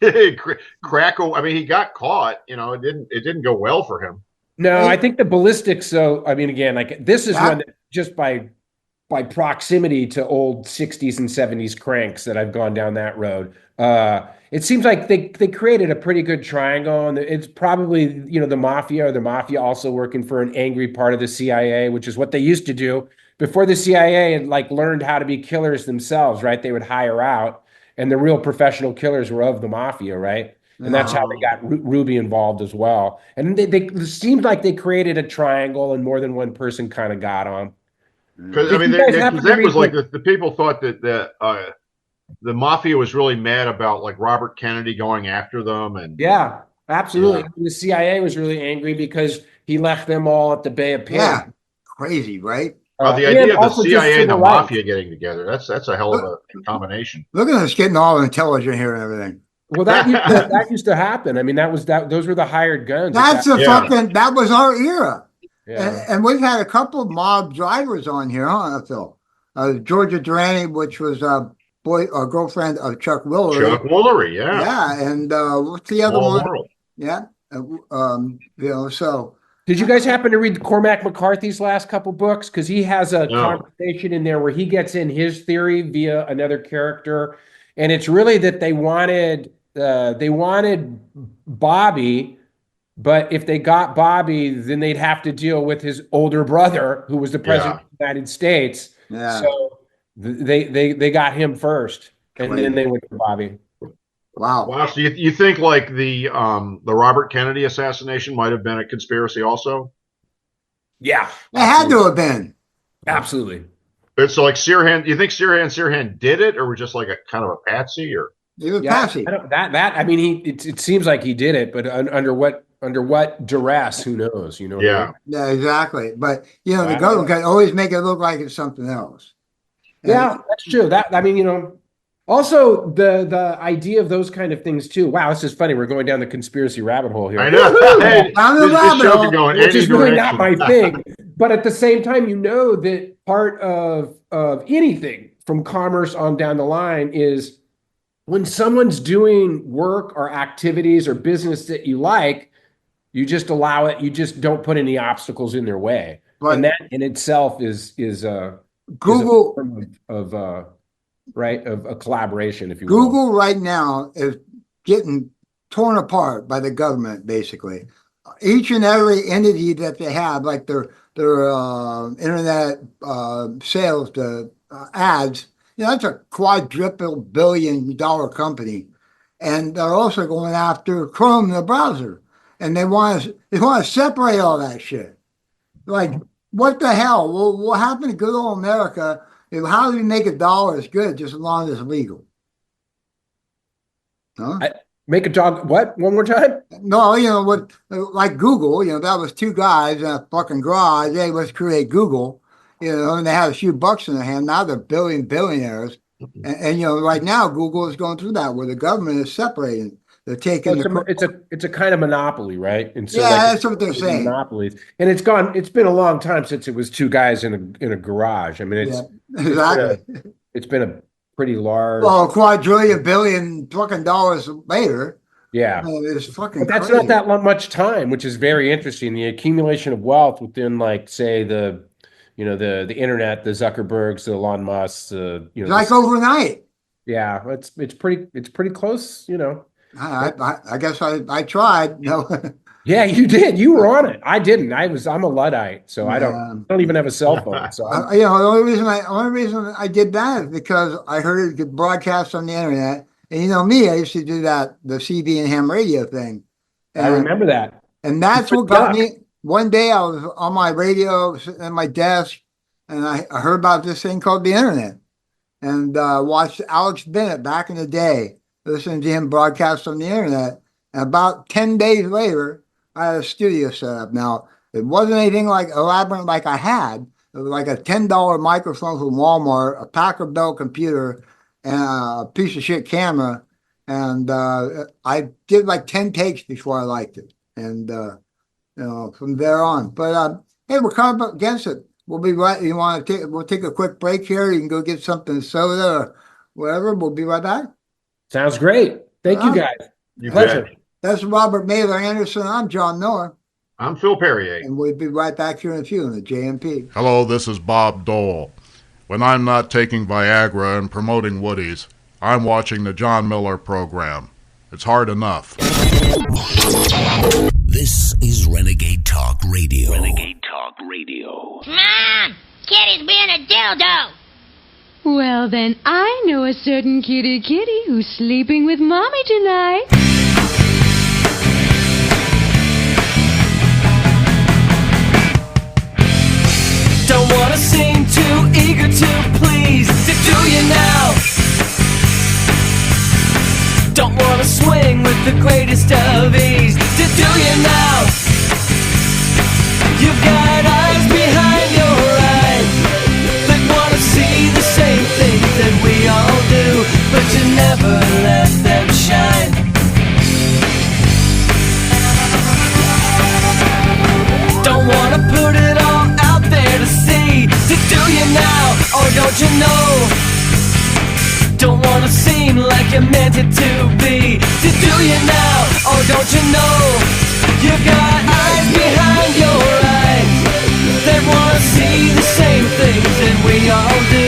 crack. I mean, he got caught. It didn't go well for him. No, I think the ballistics. So, I mean, again, like this is one that just by by proximity to old 60s and 70s cranks that I've gone down that road. It seems like they created a pretty good triangle, and it's probably, the mafia also working for an angry part of the CIA, which is what they used to do before the CIA had learned how to be killers themselves, right? They would hire out, and the real professional killers were of the mafia, right? And that's how they got Ruby involved as well. And they it seemed like they created a triangle, and more than one person kind of got on. Because that was like the people thought that the mafia was really mad about Robert Kennedy going after them, and yeah, absolutely. Yeah. The CIA was really angry because he left them all at the Bay of Pigs. Yeah, crazy, right? The idea of the CIA and the mafia getting together—that's a hell of a combination. Look at us getting all intelligent here and everything. Well, that used to happen. I mean, those were the hired guns. That was our era. Yeah. And we've had a couple of mob drivers on here, huh, Phil? Georgia Durante, which was a girlfriend of Chuck Woolery. Chuck Woolery, yeah. Yeah, and what's the other one? World. Yeah. So. Did you guys happen to read Cormac McCarthy's last couple books? Because he has a conversation in there where he gets in his theory via another character. And it's really that they wanted Bobby, but if they got Bobby, then they'd have to deal with his older brother, who was the president of the United States. Yeah. So they got him first, and then they went to Bobby. Wow. So you think the Robert Kennedy assassination might have been a conspiracy also? Yeah. It had to have been. Absolutely. It's like Sirhan. You think Sirhan did it, or was just a kind of a patsy, or? He was patsy. I mean, it seems like he did it, but under what duress? Who knows? What I mean? Yeah, exactly. But the government can always make it look like it's something else. Yeah, that's true. Also the idea of those kind of things too. Wow, this is funny. We're going down the conspiracy rabbit hole here. I know. Which is really not my thing. But at the same time, that part of anything from commerce on down the line is when someone's doing work or activities or business that you like, you just allow it. You just don't put any obstacles in their way. But, and that in itself is Google of a collaboration, if you will. Google right now is getting torn apart by the government, basically. Each and every entity that they have, like their internet sales, the ads, that's a quadruple billion-dollar company, and they're also going after Chrome, the browser, and they want to separate all that shit. What the hell? Well, what happened to good old America? How do we make $1 is good just as long as it's legal? Huh? Make a dog what? One more time? No, what? Like Google, that was two guys in a fucking garage. Hey, let's create Google. And they had a few bucks in their hand. Now they're billionaires. And right now Google is going through that where the government is separating. They're taking it's a kind of monopoly, right? And so that's what they're saying. Monopolies, and it's been a long time since it was two guys in a garage. I mean, it's been a pretty large. Well, a quadrillion billion fucking dollars later. Yeah, it's fucking. But that's crazy. not that much time, which is very interesting. The accumulation of wealth within, say the internet, the Zuckerbergs, the Elon Musks, it's overnight. Yeah, it's pretty close. I guess I tried. Yeah, you did. You were on it. I didn't. I'm a Luddite, so I don't even have a cell phone. So the only reason I did that is because I heard it could broadcast on the internet, and me, I used to do the CB and ham radio thing. And, I remember that. And that's what got me. One day I was on my radio sitting at my desk, and I heard about this thing called the internet, and watched Alex Bennett back in the day, listening to him broadcast on the internet. And about 10 days later, I had a studio set up. Now, it wasn't anything elaborate like I had. It was like a $10 microphone from Walmart, a Packard Bell computer, and a piece of shit camera. And I did 10 takes before I liked it. And, from there on. But, hey, we're coming up against it. We'll be right. We'll take a quick break here. You can go get something soda or whatever. We'll be right back. Sounds great. Thank you, guys. Pleasure. That's Robert Mailer Anderson. I'm John Miller. I'm Phil Perrier. And we'll be right back here in a few on the JMP. Hello, this is Bob Dole. When I'm not taking Viagra and promoting Woodies, I'm watching the John Miller program. It's hard enough. This is Renegade Talk Radio. Renegade Talk Radio. Mom! Kitty's being a dildo! Well, then I know a certain kitty who's sleeping with Mommy tonight. Don't wanna seem too eager to please. Do you now? Don't wanna swing with the greatest of ease. Do you now? You've got eyes behind your eyes that wanna see the same things that we all do, but you never let them shine. Don't wanna put it all out there to see. Do you now, or don't you know? Don't wanna seem like you meant it to be. Do you now, or don't you know? You've got eyes behind your eyes that wanna see the same things that we all do,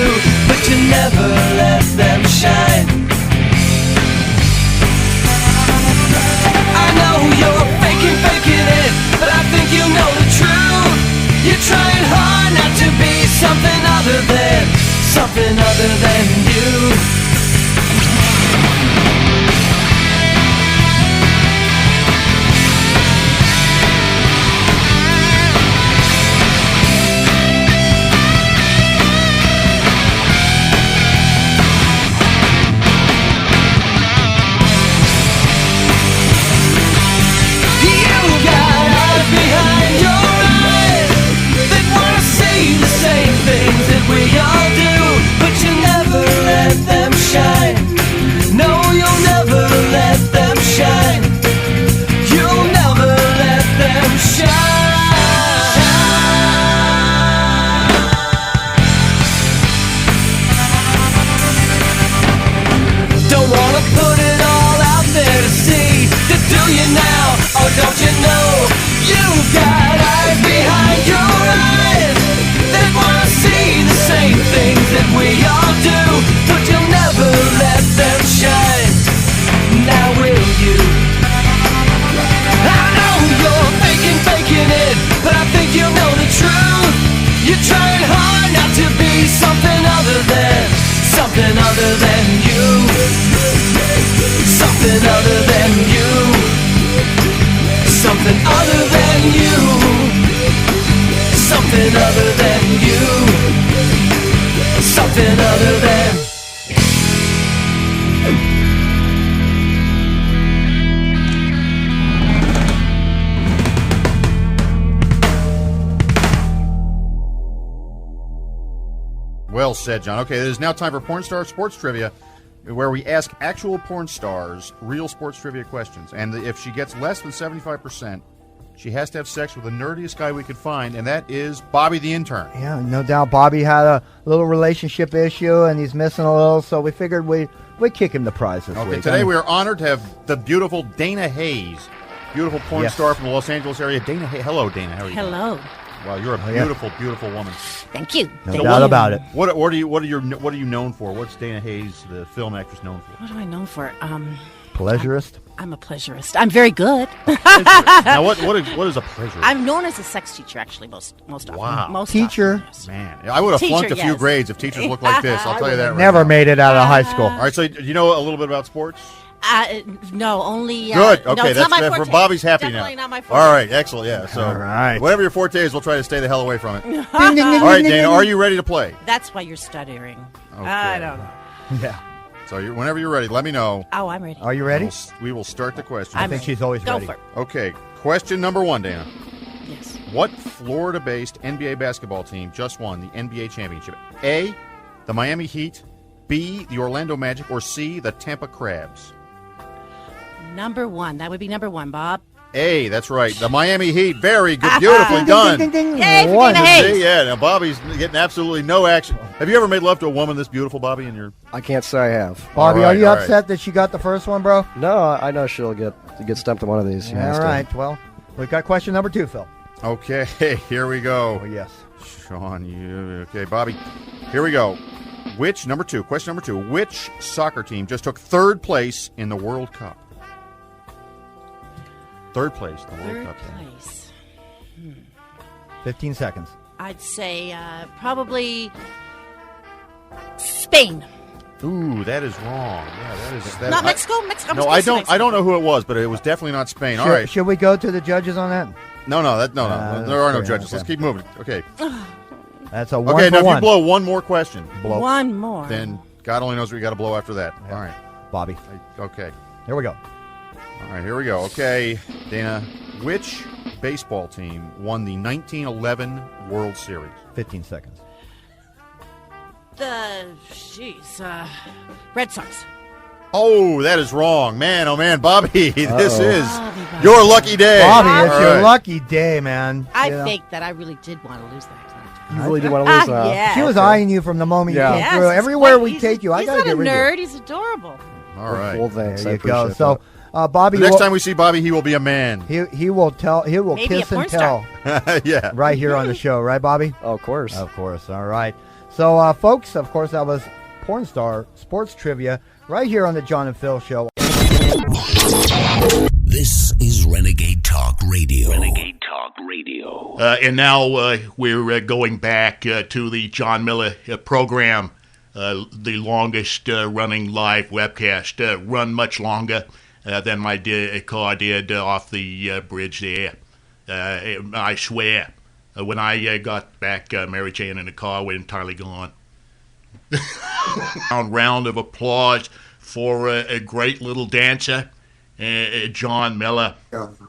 but you never let them shine. I know you're faking it, but I think you know the truth. You're trying hard not to be something other than you. Don't you know you've got eyes behind your eyes that wanna see the same things that we all do, but you'll never let them shine. Now will you? I know you're faking it, but I think you know the truth. You're trying hard not to be something other than you. Something other than you. Something other than you. Something other than you. Something other than. Well said, John. Okay, it is now time for Porn Star Sports Trivia, where we ask actual porn stars real sports trivia questions. And if she gets less than 75%, she has to have sex with the nerdiest guy we could find, and that is Bobby the intern. Yeah, no doubt Bobby had a little relationship issue, and he's missing a little, so we figured we'd kick him the prize this week. Today we are honored to have the beautiful Dana Hayes, beautiful porn star from the Los Angeles area. Dana Hayes. Hello, Dana. How are you? Hello. Wow, you're a beautiful, beautiful woman. Thank you. No doubt about it. What are you known for? What's Dana Hayes, the film actress, known for? What am I known for? Pleasurist. I'm a pleasurist. I'm very good. Now, what is a pleasurist? I'm known as a sex teacher, actually, most often. Wow. Most teacher. Often, yes. Man, I would have flunked a few grades if teachers looked like this. I'll tell you that right Never now. made it out of high school. All right, so do you know a little bit about sports? No, only... Good. No, Okay, it's not my that's forte. for Bobby's happy Definitely now. not my forte. All right, excellent. Yeah. So, all right. Whatever your forte is, we'll try to stay the hell away from it. Ding, ding, All ding, right, ding, Dana, ding. are you ready to play? That's why you're stuttering. Okay. I don't know. Yeah. So whenever you're ready, let me know. Oh, I'm ready. Are you ready? We will start the question. I think she's always Go ready. for it. Okay, question number 1, Dana. Yes. What Florida-based NBA basketball team just won the NBA championship? A, the Miami Heat, B, the Orlando Magic, or C, the Tampa Crabs? Number 1. That would be number 1, Bob. A, that's right. The Miami Heat. Very good. Beautifully done. Ding, ding, ding, ding. Yay for One. Dana Hayes. See, yeah, now Bobby's getting absolutely no action. Have you ever made love to a woman this beautiful, Bobby? In your I can't say I have. Bobby, All right, are you all right. upset that she got the first one, bro? No, I know she'll get stumped on one of these. She has All to. right. Well, we got question number 2, Phil. Okay, here we go. Oh, yes. Sean, you okay, Bobby? Here we go. Question number two. Which soccer team just took third place in the World Cup? Third place in the World Cup. Place. 15 seconds. I'd say probably Spain. Ooh, that is wrong. Yeah, that is that. Not Mexico. Mexico. No, I don't. I don't know who it was, but it was definitely not Spain. All right. Should we go to the judges on that? No. There are no judges. Okay. Let's keep moving. Okay. That's a one. Okay. Now, for if you blow one more question, one more, then God only knows what you got to blow after that. Yeah. All right, Bobby. Okay. Here we go. All right. Here we go. Okay, Dana. Which baseball team won the 1911 World Series? 15 seconds. Red Sox. Oh, that is wrong. Man, oh man, Bobby, this is your lucky day. Bobby, it's your lucky day, man. I faked that. I really did want to lose that. You really did want to lose that. Yeah. She was eyeing you from the moment you came through. Everywhere we take you, I got to get rid of you. He's not a nerd. He's adorable. All right. Well, thanks. There I you go. appreciate So, Bobby, the next time we see Bobby, he will be a man. He will tell. He will Maybe kiss a and porn tell. Yeah. Right here on the show, right, Bobby? Oh, of course. Of course. All right. So, folks, of course, that was Porn Star Sports Trivia right here on the John and Phil Show. This is Renegade Talk Radio. Renegade Talk Radio. And now we're going back to the John Miller program, the longest running live webcast, run much longer than my car did off the bridge there. I swear, when I got back, Mary Jane in the car was entirely gone. Round of applause for a great little dancer, John Miller.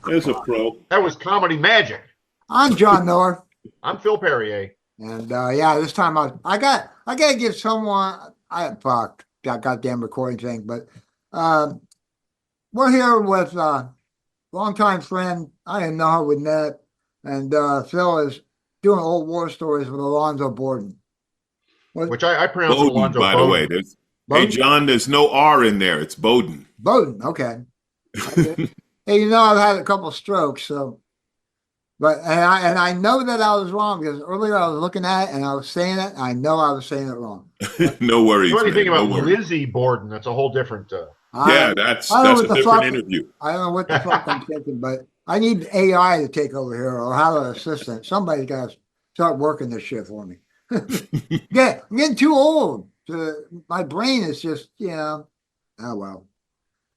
There's a pro. That was comedy magic. I'm John Miller. I'm Phil Perrier. And this time I gotta give someone that goddamn recording thing, but we're here with longtime friend. I didn't know how we met, and Phil is doing old war stories with Alonzo Bodden. Which I pronounce Bodden, Alonzo by Bodden. the way. Hey, John, there's no R in there. It's Bodden. Bodden, okay. Hey, I've had a couple strokes, so. But I know that I was wrong because earlier I was looking at it and I was saying it. And I know I was saying it wrong. No worries. What do you think about no Lizzie Borden? That's a whole different. That's a different interview. I don't know what the fuck I'm thinking, but I need AI to take over here or have an assistant. Somebody's got to start working this shit for me. Yeah, I'm getting too old. My brain is just, oh well.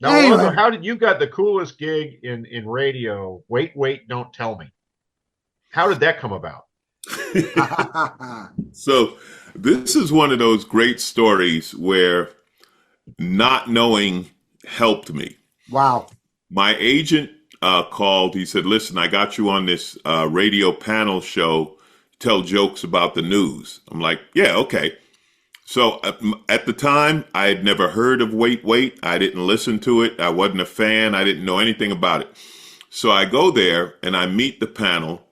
Now, Anyway. Alonzo, how did you got the coolest gig in radio? Wait, don't tell me. How did that come about? So this is one of those great stories where not knowing helped me. Wow. My agent called. He said, listen, I got you on this radio panel show, tell jokes about the news. I'm like, yeah, okay. So at the time, I had never heard of Wait. I didn't listen to it. I wasn't a fan. I didn't know anything about it. So I go there and I meet the panel.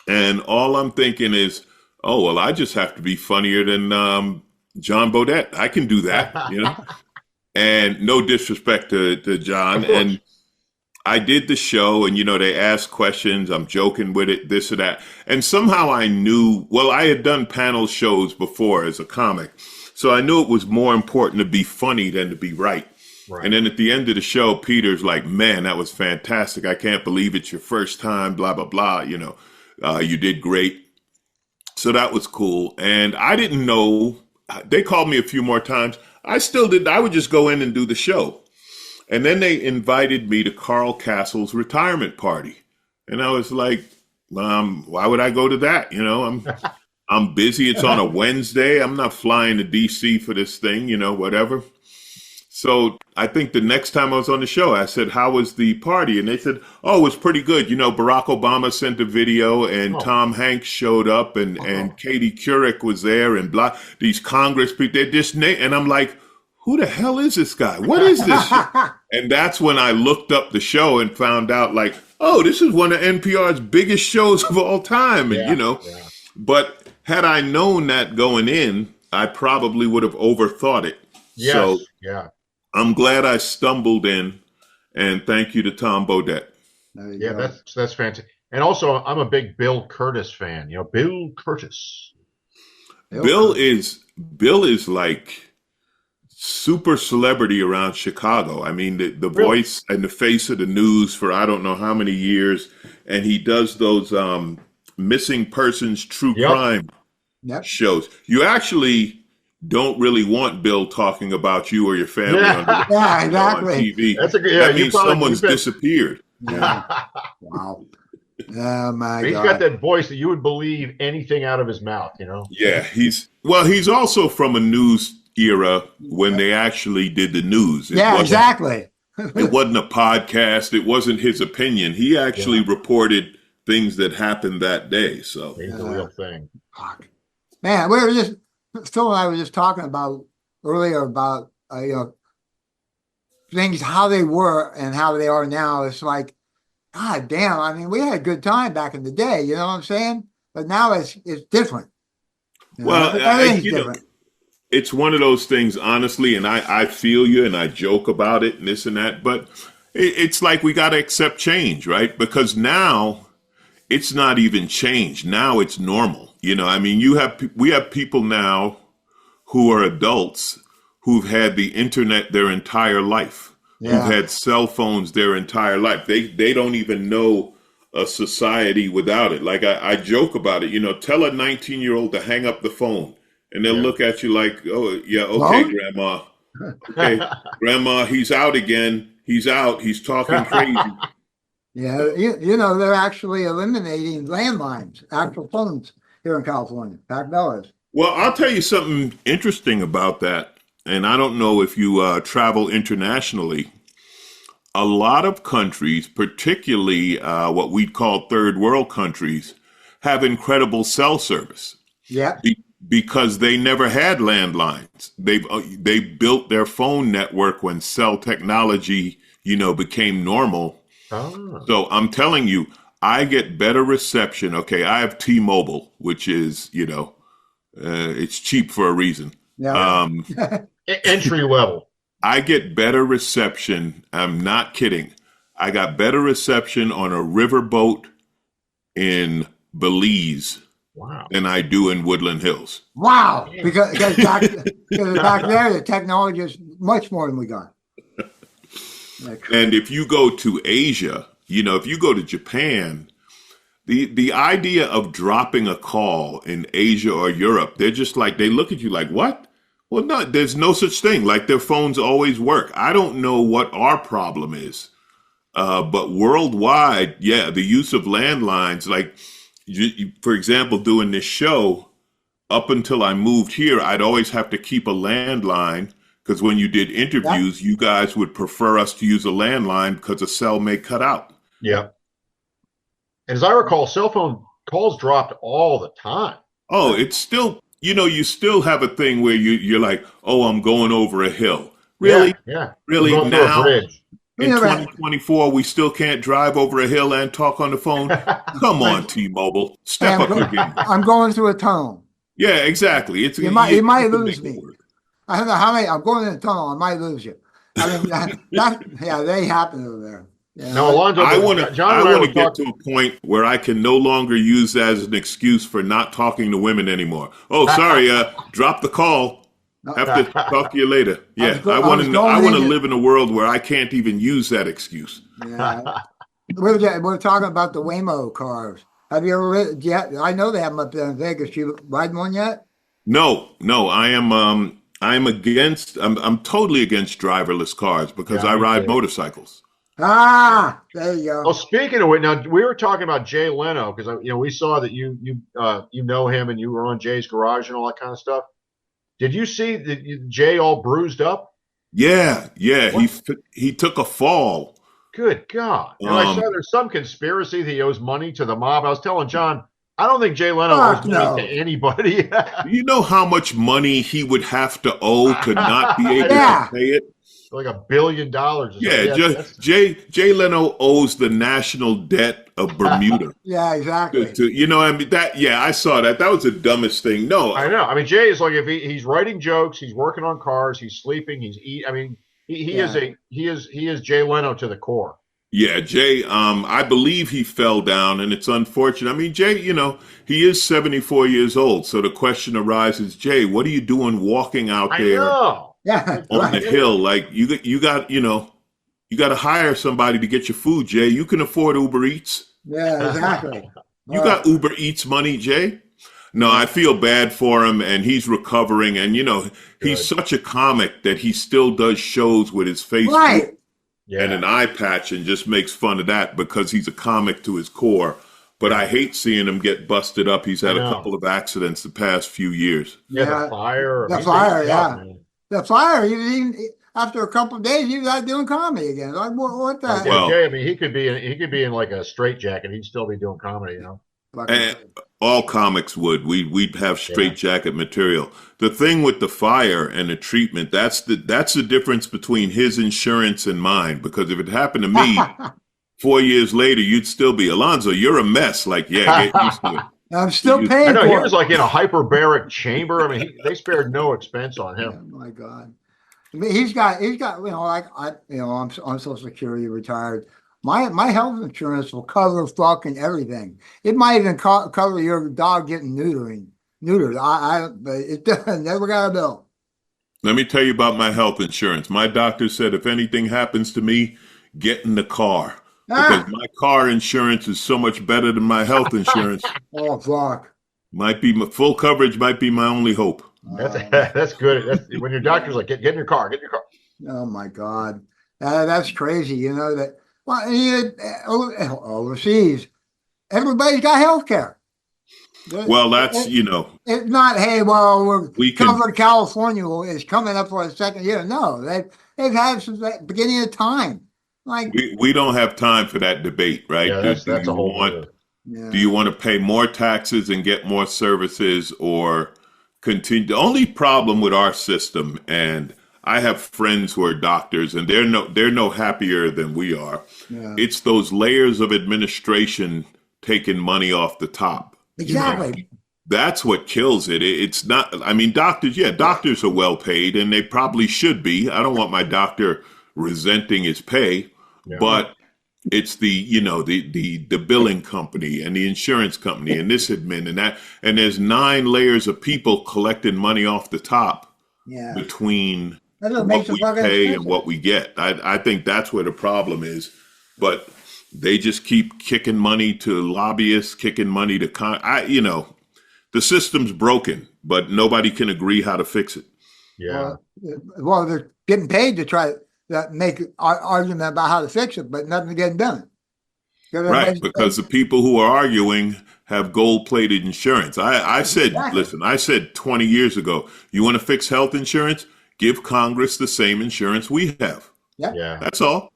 And all I'm thinking is, oh, well, I just have to be funnier than John Bodden. I can do that, And no disrespect to John. And I did the show and, they asked questions. I'm joking with it, this or that. And somehow I knew, I had done panel shows before as a comic. So I knew it was more important to be funny than to be right. And then at the end of the show, Peter's like, man, that was fantastic. I can't believe it's your first time, blah, blah, blah. You did great. So that was cool. And I didn't know, they called me a few more times. I still didn't. I would just go in and do the show. And then they invited me to Carl Castle's retirement party. And I was like, why would I go to that? I'm busy. It's on a Wednesday. I'm not flying to DC for this thing, whatever. So I think the next time I was on the show, I said, how was the party? And they said, oh, it was pretty good. Barack Obama sent a video and Tom Hanks showed up and Katie Couric was there and blah, these Congress people, they're just, and I'm like, who the hell is this guy? What is this? And that's when I looked up the show and found out like, oh, this is one of NPR's biggest shows of all time. And, but had I known that going in, I probably would have overthought it. Yes. So, yeah. I'm glad I stumbled in, and thank you to Tom Bodden. Yeah, that's fantastic. And also, I'm a big Bill Curtis fan. Bill Curtis. Bill is like super celebrity around Chicago. I mean, the voice and the face of the news for I don't know how many years, and he does those missing persons true crime shows. You actually don't really want Bill talking about you or your family on TV. That means someone's disappeared. Yeah. Wow. Oh my He's God. got that voice that you would believe anything out of his mouth, you know? Yeah, he's also from a news era when they actually did the news. Exactly. It wasn't a podcast. It wasn't his opinion. He actually reported things that happened that day. So it's the real thing. Man, we were just Phil and I were just talking about earlier about things, how they were and how they are now. It's like, God damn, I mean, we had a good time back in the day, you know what I'm saying? But now it's different. Everything's different. It's one of those things, honestly, and I feel you and I joke about it and this and that, but it's like we got to accept change, right? Because now it's not even change. Now it's normal. You know, I mean, we have people now who are adults who've had the internet their entire life, who've had cell phones their entire life. They don't even know a society without it. Like I joke about it, you know, tell a 19-year-old to hang up the phone and they'll look at you like, oh, yeah, okay, Grandma. Okay, Grandma, he's out again. He's out. He's talking crazy. Yeah, you know, they're actually eliminating landlines, actual phones here in California. Pat Bell is. Well, I'll tell you something interesting about that. And I don't know if you travel internationally. A lot of countries, particularly what we'd call third world countries, have incredible cell service. Yeah. Because they never had landlines. They built their phone network when cell technology, you know, became normal. Oh. So I'm telling you, I get better reception. Okay, I have T-Mobile, which is, you know, it's cheap for a reason. Yeah. Entry level. I get better reception. I'm not kidding. I got better reception on a riverboat in Belize than I do in Woodland Hills. Wow. Because back there, the technology is much more than we got. And if you go to Asia, you know, if you go to Japan, the idea of dropping a call in Asia or Europe, they're just like, they look at you like, what? Well, no, there's no such thing. Like their phones always work. I don't know what our problem is. But worldwide, the use of landlines, like, for example, doing this show, up until I moved here, I'd always have to keep a landline because when you did interviews, you guys would prefer us to use a landline because a cell may cut out. Yeah. And as I recall, cell phone calls dropped all the time. Oh, it's still, you know, you still have a thing where you're like, oh, I'm going over a hill. Really? Yeah. Really? Now, in 2024, we still can't drive over a hill and talk on the phone? Come on, T-Mobile. Step up your game. I'm going through a tunnel. Yeah, exactly. You might lose me. I don't know how many. I'm going in a tunnel. I might lose you. I mean, they happen over there. Yeah. No, Alonzo, I want to get to a point where I can no longer use that as an excuse for not talking to women anymore. Oh, sorry, drop the call. Have to talk to you later. Yeah, I want to live in a world where I can't even use that excuse. Yeah. We're talking about the Waymo cars. Have you ever? I know they have them up there in Vegas. You riding one yet? No. I am. I'm totally against driverless cars because I ride motorcycles. Ah, there you go. Well, speaking of which, now we were talking about Jay Leno because we saw that you know him and you were on Jay's garage and all that kind of stuff. Did you see Jay all bruised up? Yeah. He took a fall. Good God! And I saw there's some conspiracy that he owes money to the mob. I was telling John, I don't think Jay Leno owes money to anybody. Do you know how much money he would have to owe to not be able to pay it? Like $1 billion. Jay Leno owes the national debt of Bermuda. Yeah, exactly. I mean I saw that. That was the dumbest thing. No, I know. I mean, Jay is like, if he's writing jokes, he's working on cars, he's sleeping, he's eating. I mean, he is Jay Leno to the core. Yeah, Jay, I believe he fell down, and it's unfortunate. I mean, Jay, he is 74 years old. So the question arises, Jay, what are you doing walking out I there know. Yeah, on the right. hill? Like, you got to hire somebody to get your food, Jay. You can afford Uber Eats. Yeah, exactly. You got Uber Eats money, Jay. No, I feel bad for him, and he's recovering. And, he's such a comic that he still does shows with his face Right. and an eye patch and just makes fun of that because he's a comic to his core. But I hate seeing him get busted up. He's had a couple of accidents the past few years. Yeah, the fire. The fire, yeah. The fire, after a couple of days, he was out doing comedy again. Like, what the? Jay, I mean, he could be in like a straitjacket. He'd still be doing comedy, And all comics would. We'd have straitjacket material. The thing with the fire and the treatment, that's the difference between his insurance and mine. Because if it happened to me 4 years later, you'd still be, Alonzo, you're a mess. Like, yeah, get used to it. I'm still paying. I know for he it. was like in a hyperbaric chamber. I mean, they spared no expense on him. Oh my God. I mean, he's got, like I'm Social Security retired. My health insurance will cover fucking everything. It might even cover your dog getting neutered. But it never got a bill. Let me tell you about my health insurance. My doctor said if anything happens to me, get in the car. Because my car insurance is so much better than my health insurance. Oh, fuck. Might be my full coverage, might be my only hope. That's good. That's, when your doctor's like, get in your car, get in your car. Oh my God. That's crazy. That, overseas, everybody's got health care. Well, that's, It's not, hey, well, covered California is coming up for a second year. No, they've had since the beginning of time. Like we don't have time for that debate, right? Yeah, that's a whole Do you want to pay more taxes and get more services or continue? The only problem with our system, and I have friends who are doctors and they're no happier than we are. Yeah. It's those layers of administration taking money off the top. Exactly. That's what kills it. It's not, I mean, doctors are well paid and they probably should be. I don't want my doctor resenting his pay, but it's the billing company and the insurance company and this admin and that, and there's 9 layers of people collecting money off the top between what we pay and what we get. I think that's where the problem is, but they just keep kicking money to lobbyists, kicking money to the system's broken, but nobody can agree how to fix it. Yeah. Well, they're getting paid to try to make an argument about how to fix it, but nothing's getting done. Right, because the people who are arguing have gold-plated insurance. I said 20 years ago, you want to fix health insurance? Give Congress the same insurance we have. Yeah. That's all.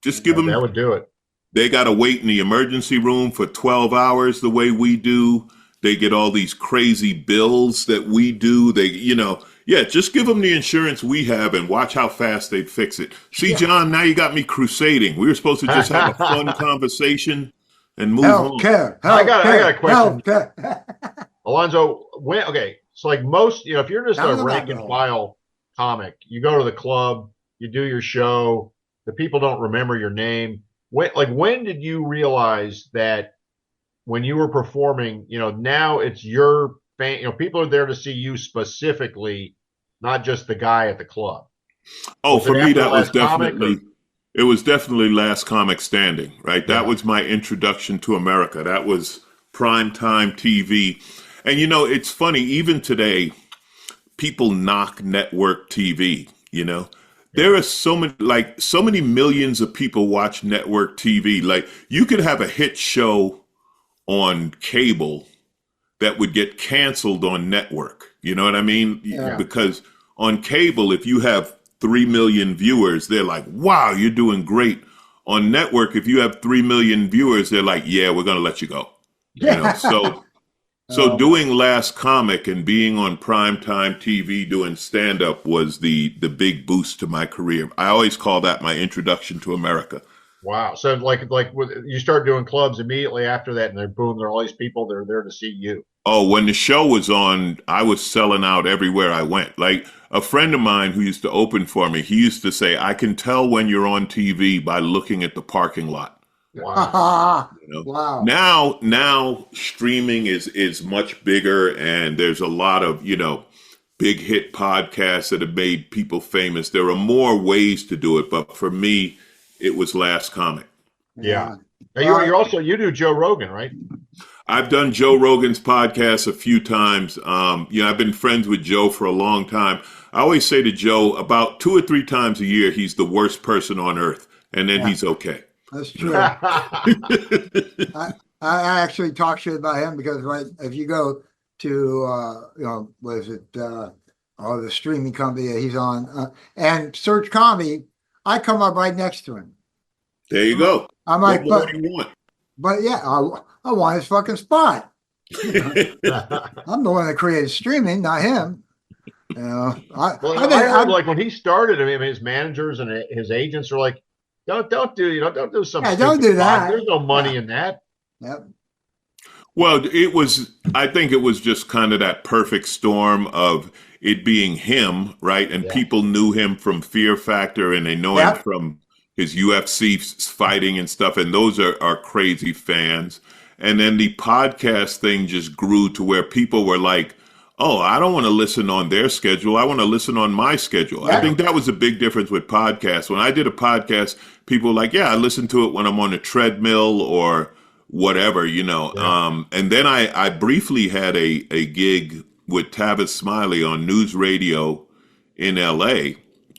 Just give them. That would do it. They got to wait in the emergency room for 12 hours the way we do. They get all these crazy bills that we do. Just give them the insurance we have and watch how fast they fix it. See, John, now you got me crusading. We were supposed to just have a fun conversation and move on. I got a question. Alonzo, so like most, if you're just a rank and file comic, you go to the club, you do your show, the people don't remember your name. When did you realize that when you were performing, now it's your fan, people are there to see you specifically, not just the guy at the club? Oh, for me, that was definitely Last Comic Standing, right? That was my introduction to America. That was primetime TV. And, it's funny, even today, people knock network TV, There are so many millions of people watch network TV. Like, you could have a hit show on cable that would get canceled on network. You know what I mean? Yeah. Because on cable, if you have 3 million viewers, they're like, wow, you're doing great. On network, if you have 3 million viewers, they're like, yeah, we're going to let you go. So doing Last Comic and being on primetime TV doing stand-up was the big boost to my career. I always call that my introduction to America. Wow. So you start doing clubs immediately after that, and there are all these people that are there to see you. Oh, when the show was on, I was selling out everywhere I went. Like a friend of mine who used to open for me, he used to say, I can tell when you're on TV by looking at the parking lot. Wow. You know? Wow. Now streaming is much bigger, and there's a lot of, big hit podcasts that have made people famous. There are more ways to do it, but for me, it was Last Comic. Yeah. Now, you do Joe Rogan, right? I've done Joe Rogan's podcast a few times. I've been friends with Joe for a long time. I always say to Joe, about 2 or 3 times a year, he's the worst person on earth, and then he's okay. That's true. I actually talk shit about him because if you go to what is it? The streaming company that he's on, and search comedy, I come up right next to him. There you go. I'm like, what do you want? But yeah, I want his fucking spot. I'm the one that created streaming, not him. I heard like when he started, his managers and his agents are like, don't do something. Yeah, don't do that. Spot. There's no money in that. Yep. Well, I think it was just kind of that perfect storm of it being him, right? And people knew him from Fear Factor, and they know him from his UFC fighting and stuff. And those are crazy fans. And then the podcast thing just grew to where people were like, oh, I don't want to listen on their schedule. I want to listen on my schedule. I think that was a big difference with podcasts. When I did a podcast, people were like, yeah, I listen to it when I'm on a treadmill or whatever, and then I briefly had a gig with Tavis Smiley on news radio in LA,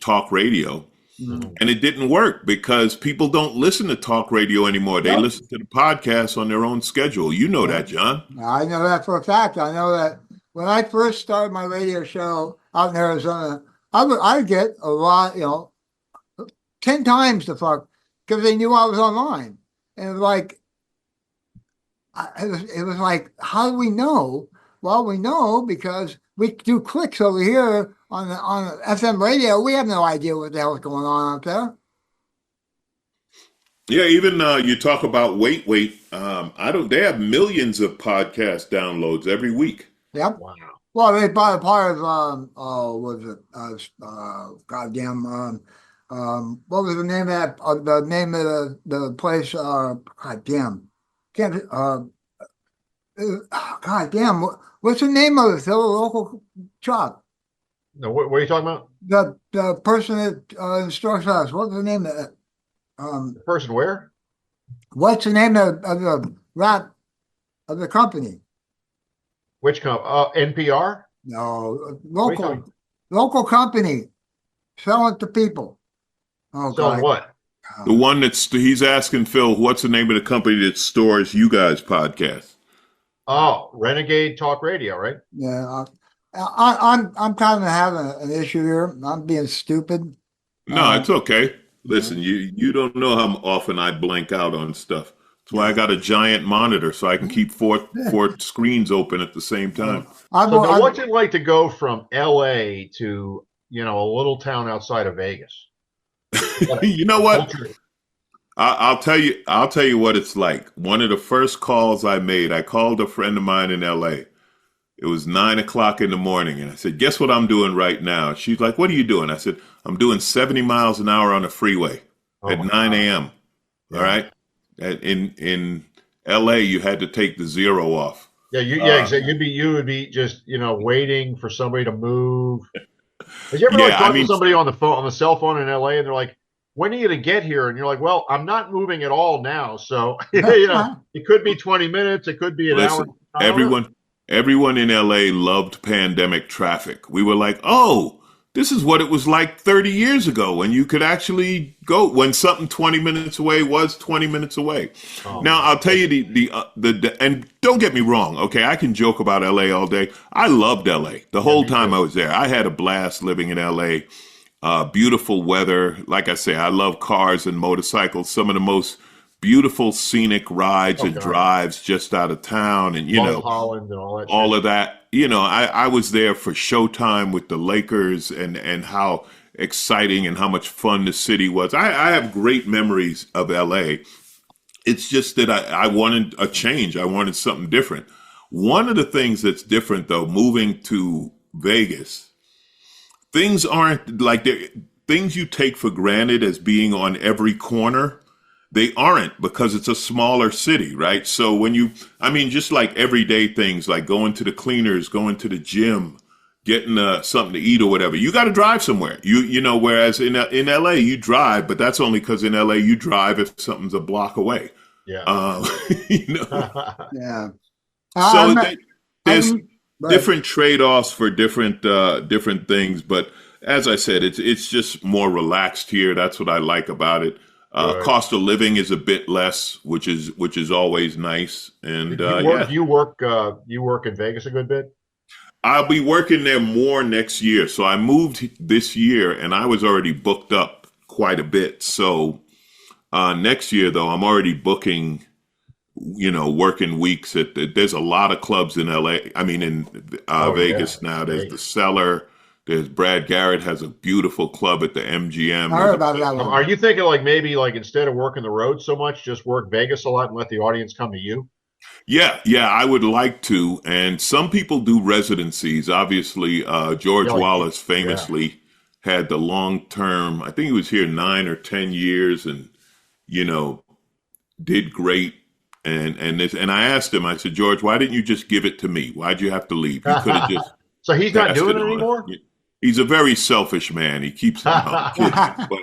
talk radio, and it didn't work because people don't listen to talk radio anymore. They listen to the podcast on their own schedule. You know that, John. I know that for a fact. I know that when I first started my radio show out in Arizona, I'd get a lot, 10 times the fuck, because they knew I was online. And it was like, how do we know? Well, we know because we do clicks over here on FM radio. We have no idea what the hell is going on out there. Yeah, even you talk about wait. They have millions of podcast downloads every week. Yep. Wow. Well, they bought a part of what was it? What was the name of that? The name of the place? What's the name of it? The local shop. No, what are you talking about? The person that instructs us. What's the name of it? The person where? What's the name of the rap of the company? Which company? NPR? No, local company. Selling to people. Oh, selling what? The one he's asking Phil, what's the name of the company that stores you guys' podcasts? Oh, Renegade Talk Radio, right? Yeah, I'm kind of having an issue here. I'm being stupid. No, it's okay. Listen, you don't know how often I blank out on stuff. That's why I got a giant monitor so I can keep four screens open at the same time. What's it like to go from LA to a little town outside of Vegas? You know what? I'll tell you what it's like. One of the first calls I made, I called a friend of mine in LA. It was 9:00 in the morning, and I said, "Guess what I'm doing right now?" She's like, "What are you doing?" I said, "I'm doing 70 miles an hour on the freeway at 9 a.m. All right. In LA, you had to take the zero off. Yeah, exactly. You would be just waiting for somebody to move. Did you ever talk to somebody on the cell phone in LA, and they're like, when are you going to get here? And you're like, well, I'm not moving at all now. So, it could be 20 minutes. It could be an hour. Everyone in LA loved pandemic traffic. We were like, oh, this is what it was like 30 years ago when you could actually go when something 20 minutes away was 20 minutes away. Oh, now, I'll tell you and don't get me wrong. Okay. I can joke about LA all day. I loved LA the whole time I was there. I had a blast living in LA. Beautiful weather. Like I say, I love cars and motorcycles. Some of the most beautiful scenic rides and drives just out of town, and Holland and all of that. I was there for Showtime with the Lakers, and how exciting and how much fun the city was. I have great memories of LA. It's just that I wanted a change. I wanted something different. One of the things that's different, though, moving to Vegas, things aren't like things you take for granted as being on every corner. They aren't, because it's a smaller city, right? So when just like everyday things like going to the cleaners, going to the gym, getting something to eat or whatever, you got to drive somewhere. Whereas in LA you drive, but that's only because in LA you drive if something's a block away. Yeah. Yeah. So there's different trade-offs for different things, but as I said, it's just more relaxed here. That's what I like about it. Cost of living is a bit less, which is always nice. And you work in Vegas a good bit? I'll be working there more next year. So I moved this year, and I was already booked up quite a bit. So next year, though, I'm already booking, working weeks there's a lot of clubs in LA. I mean, in Vegas now. There's the Cellar. There's Brad Garrett has a beautiful club at the MGM. I heard about that one. Are you thinking maybe instead of working the road so much, just work Vegas a lot and let the audience come to you? Yeah, I would like to. And some people do residencies. Obviously, George Wallace famously had the long term. I think he was here 9 or 10 years, and did great. And I asked him. I said, George, why didn't you just give it to me? Why'd you have to leave? You could have just. So he's not doing it anymore? He's a very selfish man. He keeps them kidding. But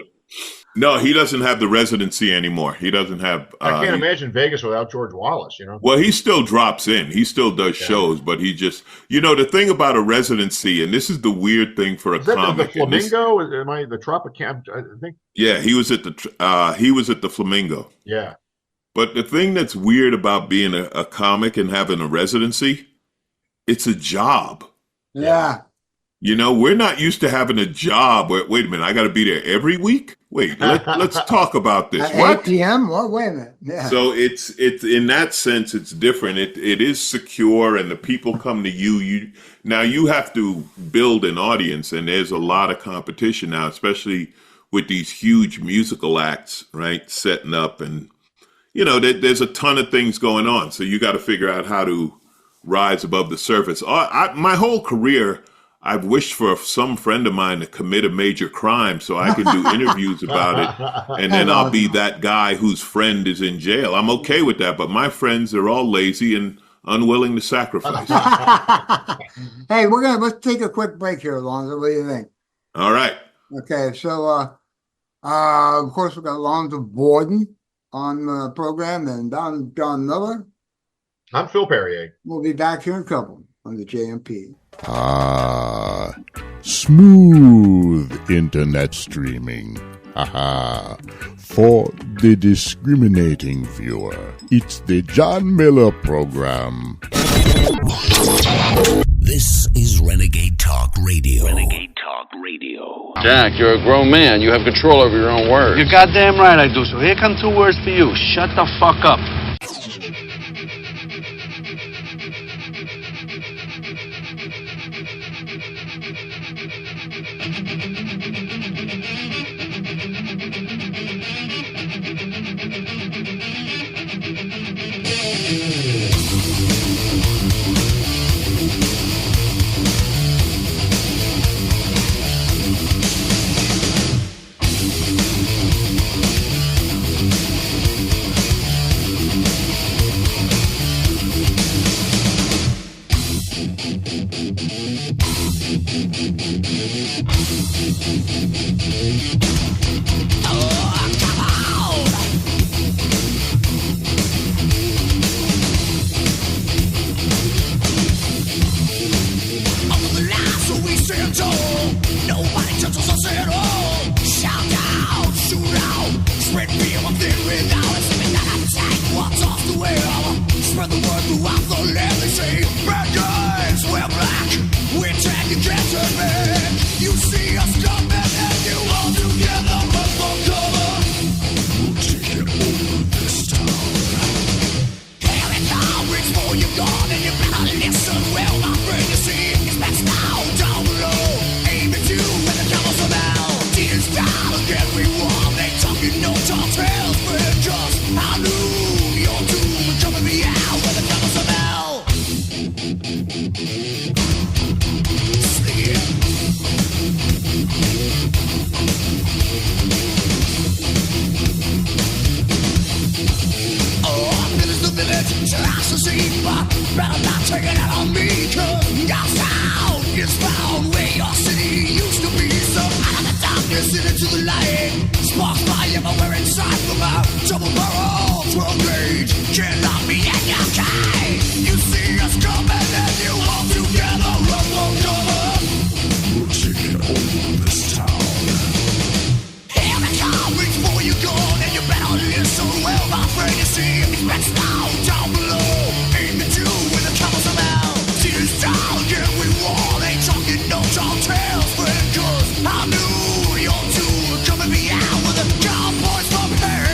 no, he doesn't have the residency anymore. He doesn't have. I can't imagine Vegas without George Wallace. Well, he still drops in. He still does shows, but he just. The thing about a residency, and this is the weird thing for a comic. The Flamingo? Am I the Tropicana? I think. Yeah, he was at the Flamingo. Yeah. But the thing that's weird about being a comic and having a residency, it's a job. Yeah. We're not used to having a job where, wait a minute, I got to be there every week? Wait, let's talk about this. At 8 p.m.? Well, wait a minute. Yeah. So it's in that sense, it's different. It is secure, and the people come to you. Now you have to build an audience, and there's a lot of competition now, especially with these huge musical acts, right, setting up. And, there's a ton of things going on. So you got to figure out how to rise above the surface. My whole career, I've wished for some friend of mine to commit a major crime so I can do interviews about it, and then I'll be that guy whose friend is in jail. I'm okay with that, but my friends are all lazy and unwilling to sacrifice. Hey, let's take a quick break here, Alonzo. What do you think? All right. Okay, so of course we've got Alonzo Bodden on the program, and John Miller. I'm Phil Perrier. We'll be back here in a couple on the JMP. Smooth internet streaming. For the discriminating viewer, it's the John Miller program. This is Renegade Talk Radio. Renegade Talk Radio. Jack, you're a grown man. You have control over your own words. You're goddamn right I do. So here come 2 words for you. Shut the fuck up. Better not take it out on me, cause your sound is found where your city used to be. So out of the darkness and into the light, sparks fly everywhere inside from a double barrel 12 gauge. Can't lock me in your cage. You see us coming and you all together run for cover. We're taking over this town. Here they come, reach for your gun, and you better listen well, my friend. You see if it's best now down below. Aim at you with a troublesome out. See this town, yeah, we won. Ain't talking no tall tales, friend, cause I knew you're two coming me out with the cowboys from hell.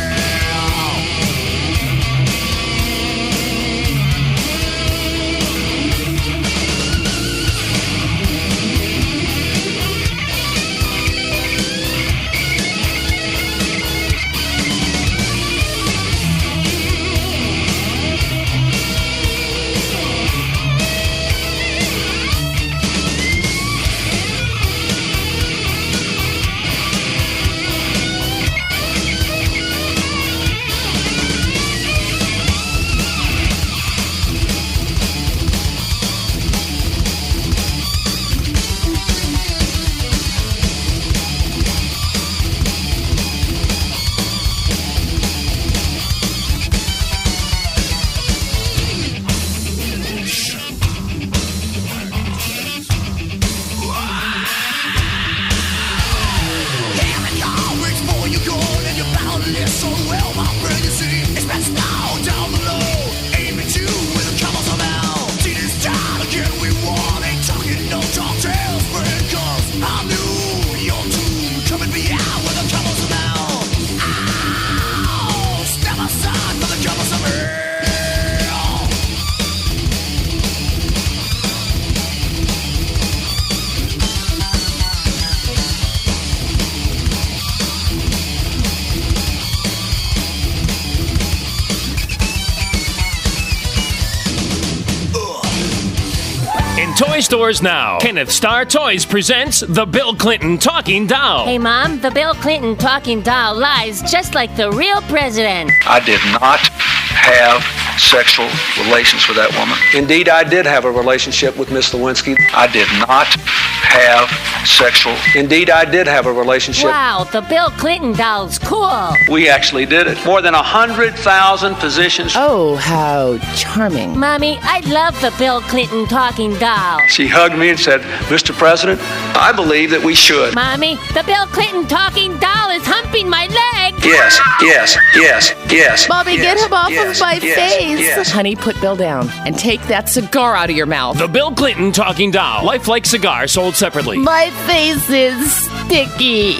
Toy stores now. Kenneth Star Toys presents the Bill Clinton Talking Doll. Hey, Mom, the Bill Clinton talking doll lies just like the real president. I did not have sexual relations with that woman. Indeed, I did have a relationship with Miss Lewinsky. I did not have sexual. Indeed, I did have a relationship. Wow, the Bill Clinton doll's cool. We actually did it. More than 100,000 physicians. Oh, how charming. Mommy, I love the Bill Clinton talking doll. She hugged me and said, Mr. President, I believe that we should. Mommy, the Bill Clinton talking doll is humping my leg. Yes, yes, yes, yes. Bobby, yes, get him off yes, of my yes, face. Yes. Honey, put Bill down and take that cigar out of your mouth. The Bill Clinton Talking Doll. Lifelike cigar sold separately. My face is sticky.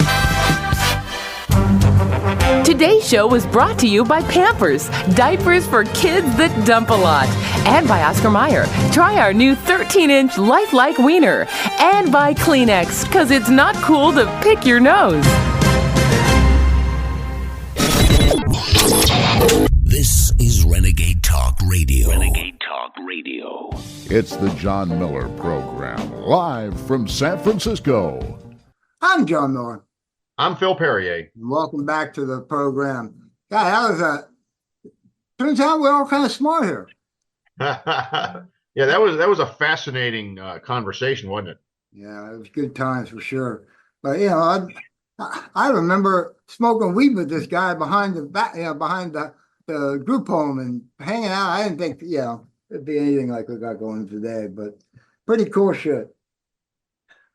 Today's show was brought to you by Pampers, diapers for kids that dump a lot, and by Oscar Mayer. Try our new 13-inch lifelike wiener, and by Kleenex, because it's not cool to pick your nose. This is Renegade Talk Radio. Renegade Talk Radio. It's the John Miller Program, live from San Francisco. I'm John Miller. I'm Phil Perrier. Welcome back to the program. Yeah, that was turns out we're all kind of smart here. Yeah, that was a fascinating conversation, wasn't it? Yeah, it was good times for sure. But you know, I remember smoking weed with this guy behind the back, behind the group home and hanging out. I didn't think, it'd be anything like we got going today, but pretty cool shit.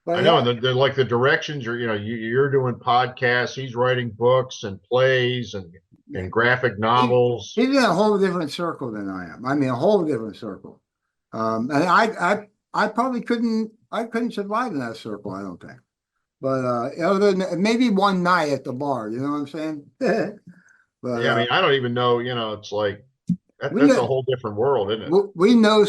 But I know, and they're like the directions. You're doing podcasts. He's writing books and plays and graphic novels. He's in a whole different circle than I am. I mean, a whole different circle. And I probably couldn't survive in that circle. I don't think. But other than maybe one night at the bar, you know what I'm saying? But, yeah, I mean, I don't even know. It's like that's a whole different world, isn't it? We know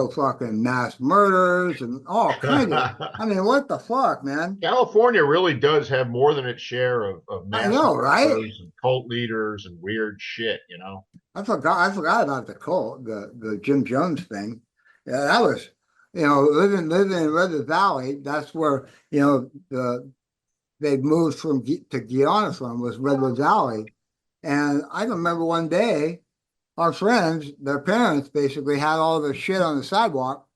fucking mass murders and all kinds of. I mean, what the fuck, man? California really does have more than its share of mass right? murders and cult leaders and weird shit. I forgot about the cult, the Jim Jones thing. Yeah, that was, living in Redwood Valley. That's where they moved to Guyana from was Redwood Valley. And I remember one day, our friends, their parents basically had all their shit on the sidewalk.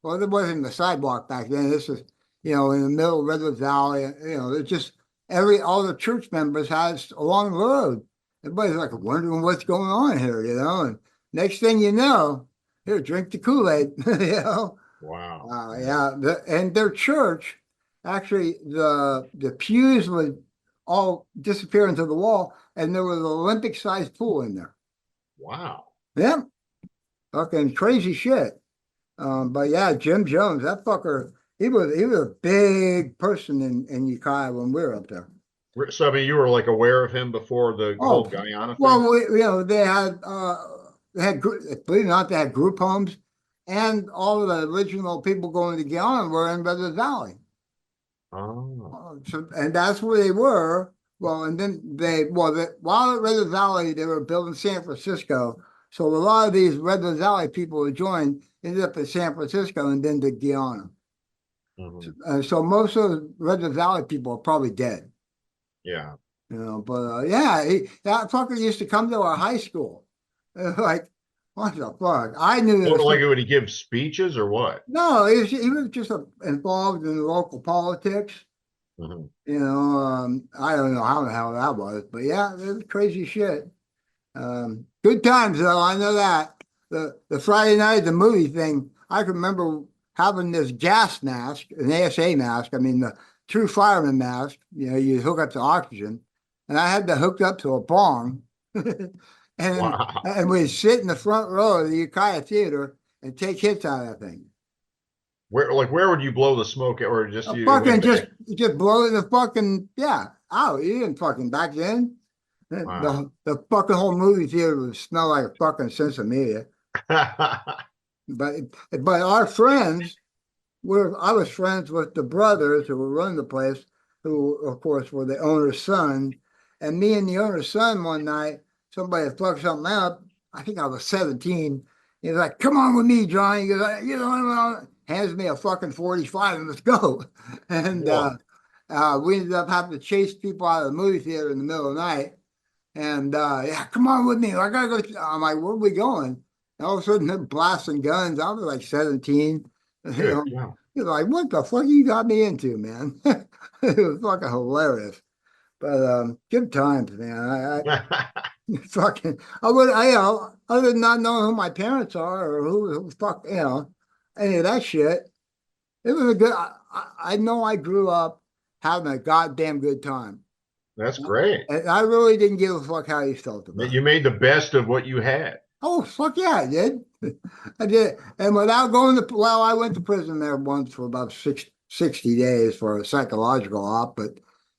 Well, there wasn't the sidewalk back then. This was, in the middle of Redwood Valley. It's just all the church members had it along the road. Everybody's like wondering what's going on here, and next thing you know, here, drink the Kool-Aid, Wow. Yeah. And their church, actually, the pews would all disappear into the wall, and there was an Olympic-sized pool in there. Wow. Yeah. Fucking crazy shit. But yeah, Jim Jones, that fucker, he was a big person in Ukiah when we were up there. So, I mean, you were like aware of him before the whole Guyana thing? Well, they had believe it or not, they had group homes, and all of the original people going to Guyana were in Redwood Valley. Oh. And that's where they were. Well, and then while at Redwood Valley, they were building San Francisco. So a lot of these Redwood Valley people who joined ended up in San Francisco and then to Guyana. Mm-hmm. So most of the Redwood Valley people are probably dead. Yeah. But that fucker used to come to our high school. Like, what the fuck? I knew it. Would he give speeches or what? No, he was just involved in local politics. Mm-hmm. I don't know how the hell that was, but yeah, it was crazy shit. Good times though, I know that. The Friday night, the movie thing, I can remember having this gas mask, an ASA mask, I mean the true fireman mask, you hook up to oxygen, and I had that hooked up to a bong. And we'd sit in the front row of the Ukiah Theater and take hits out of that thing. Where would you blow the smoke at, or just you fucking just blow the fucking out? You didn't fucking back then. Wow. The fucking whole movie theater would smell like a fucking sensimilla. But our friends I was friends with the brothers who were running the place, who of course were the owner's son, and me and the owner's son one night. Somebody had fucked something up. I think I was 17. He's like, "Come on with me, John." He goes, hands me a fucking 45 and let's go. And we ended up having to chase people out of the movie theater in the middle of the night. And come on with me. I gotta go. I'm like, where are we going? And all of a sudden, they're blasting guns. I was like 17. He's like, what the fuck you got me into, man? It was fucking hilarious. But good times, man. Other than not knowing who my parents are or who fuck, any of that shit, it was a good. I know I grew up having a goddamn good time. That's great. And I really didn't give a fuck how you felt about it. You made the best of what you had. Oh, fuck yeah, I did. I did. And without going I went to prison there once for about 60 days for a psychological op, but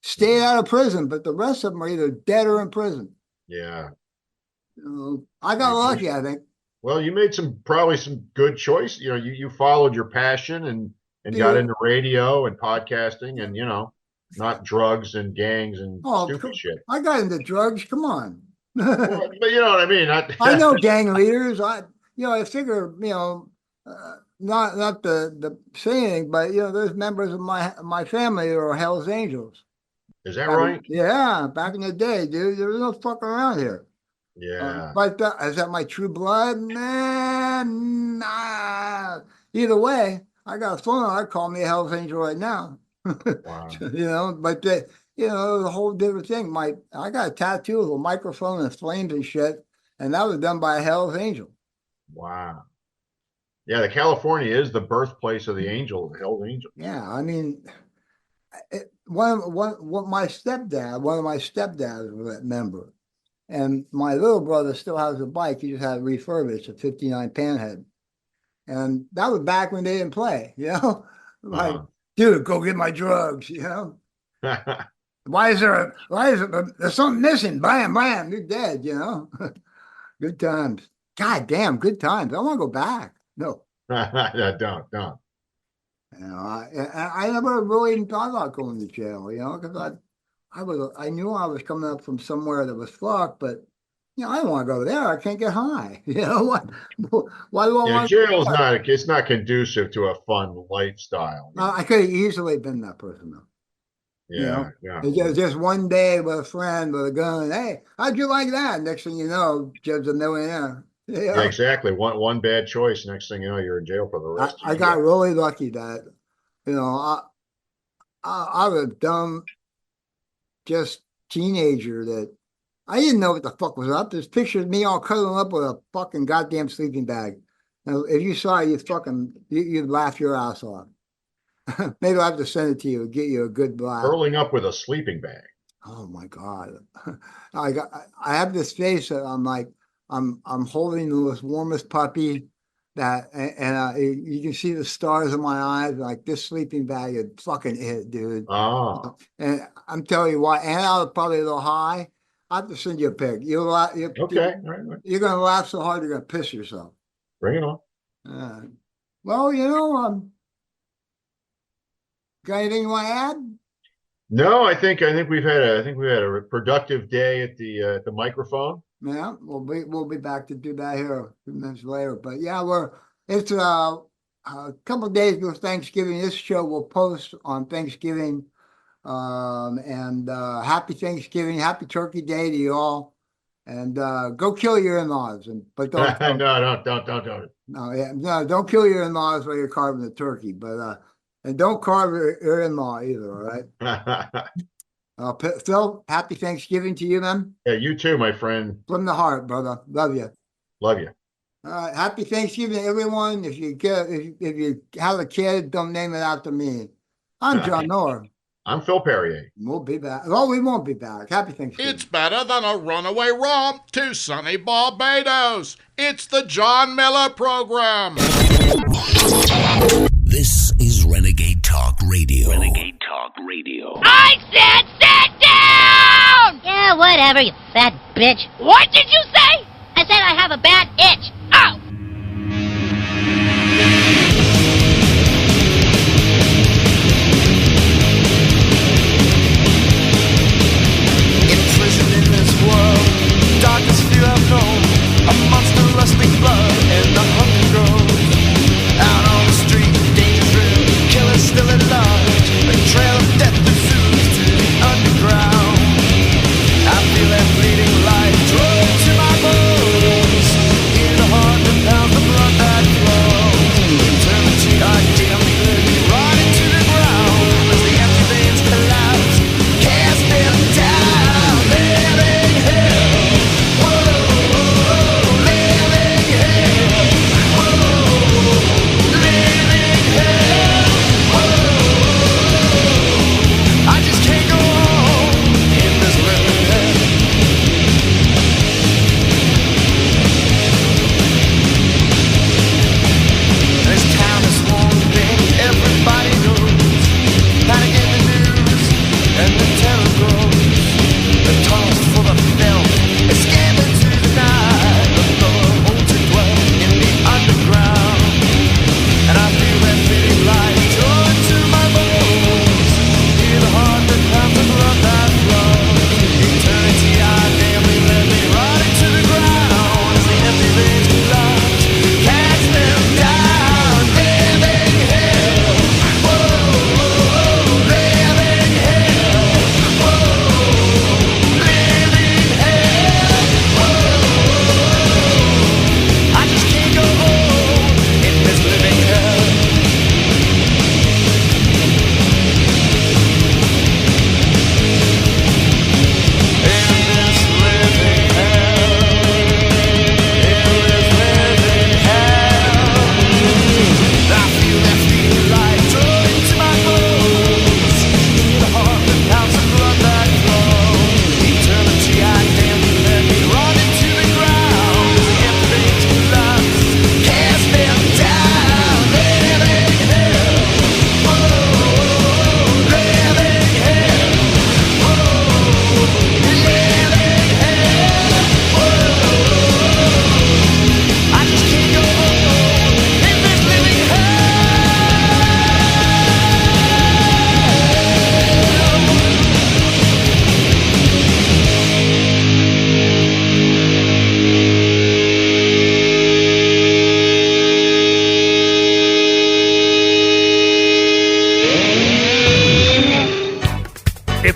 stayed out of prison. But the rest of them are either dead or in prison. Yeah. I got lucky, I think. Well, you made probably some good choice. You followed your passion and got into radio and podcasting and, not drugs and gangs and stupid shit. I got into drugs. Come on. But you know what I mean? I know gang leaders. I figure, not to say anything, but there's members of my family who are Hell's Angels. Is that right? Yeah, back in the day, dude, there was no fucking around here. Yeah. But is that my true blood? Nah. Either way, I got a phone. I'd call me a Hell's Angel right now. Wow. But the whole different thing. I got a tattoo with a microphone and flames and shit, and that was done by a Hell's Angel. Wow. Yeah, the California is the birthplace of the Hell's Angel. Yeah, I mean, one of my stepdads was a member, and my little brother still has a bike. He just had it refurbished, a '59 Panhead, and that was back when they didn't play. Dude, go get my drugs. Why is there's something missing? Bam, bam, you're dead. Good times. God damn, good times. I want to go back. No. Don't. I never really even thought about going to jail, because I knew I was coming up from somewhere that was fucked, but I don't want to go there. I can't get high. Why do I want to? Jail's it's not conducive to a fun lifestyle. I could have easily been that person though. Yeah. Just one day with a friend with a gun. Hey, how'd you like that? Next thing you know, Jeb's a millionaire. Yeah, exactly. One bad choice. Next thing you know, you're in jail for the rest. I got really lucky that, I was a dumb, just teenager that I didn't know what the fuck was up. There's pictures of me all cuddling up with a fucking goddamn sleeping bag. Now, if you saw it, you'd laugh your ass off. Maybe I'll have to send it to you, get you a good laugh. Curling up with a sleeping bag. Oh my God. I have this face that I'm like, I'm holding the warmest puppy you can see the stars in my eyes. Like, this sleeping bag is fucking it, dude. Oh. And I'm telling you what, and I was probably a little high. I have to send you a pic. Okay. All right. You're going to laugh so hard, you're going to piss yourself. Bring it on. Well, got anything you want to add? No, I think we've had a productive day at the microphone. Yeah, we'll be back to do that here a few minutes later. But yeah, it's a couple of days before Thanksgiving. This show will post on Thanksgiving. And happy Thanksgiving, happy Turkey Day to you all. And go kill your in-laws, but don't. Don't. No, don't kill your in-laws while you're carving the turkey. But and don't carve your in-law either. All right. Phil, happy Thanksgiving to you, man. Yeah, you too, my friend. From the heart, brother. Love you. Love you. All right. Happy Thanksgiving to everyone. If you have a kid, don't name it after me. I'm John Miller. I'm Phil Perrier. We'll be back. Oh, we won't be back. Happy Thanksgiving. It's better than a runaway romp to sunny Barbados. It's the John Miller Program. This is Renegade Talk Radio. Renegade Talk Radio. I said sit down! Yeah, whatever, you fat bitch. What did you say? I said I have a bad itch. Oh! Darkest fear I've known, a monster lusting blood and the hunger grows. Out on the street, danger drill, killers still at large. A trail of death pursues to the underground. I feel that bleeding light draw to my bones. Hear the heart that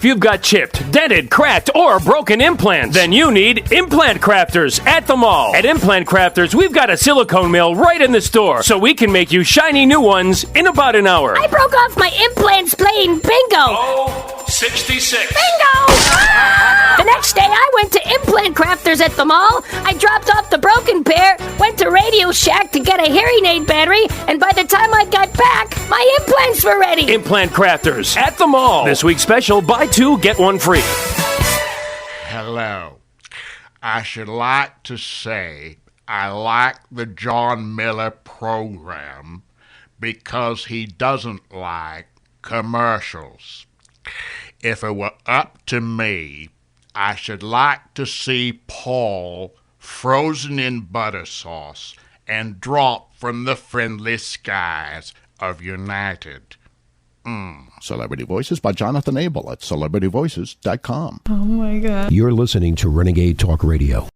If you've got chipped, dented, cracked, or broken implants, then you need Implant Crafters at the mall. At Implant Crafters, we've got a silicone mill right in the store, so we can make you shiny new ones in about an hour. I broke off my implants playing bingo. Oh, 66. Bingo! Ah! The next day, I went to Implant Crafters at the mall. I dropped off the broken pair, went to Radio Shack to get a hearing aid battery, and by the time I got back, my implants were ready. Implant Crafters at the mall. This week's special, buy two, get one free. Hello. I should like to say I like the John Miller program because he doesn't like commercials. If it were up to me, I should like to see Paul frozen in butter sauce and drop from the friendly skies of United. Celebrity Voices by Jonathan Abel at celebrityvoices.com. Oh my God. You're listening to Renegade Talk Radio.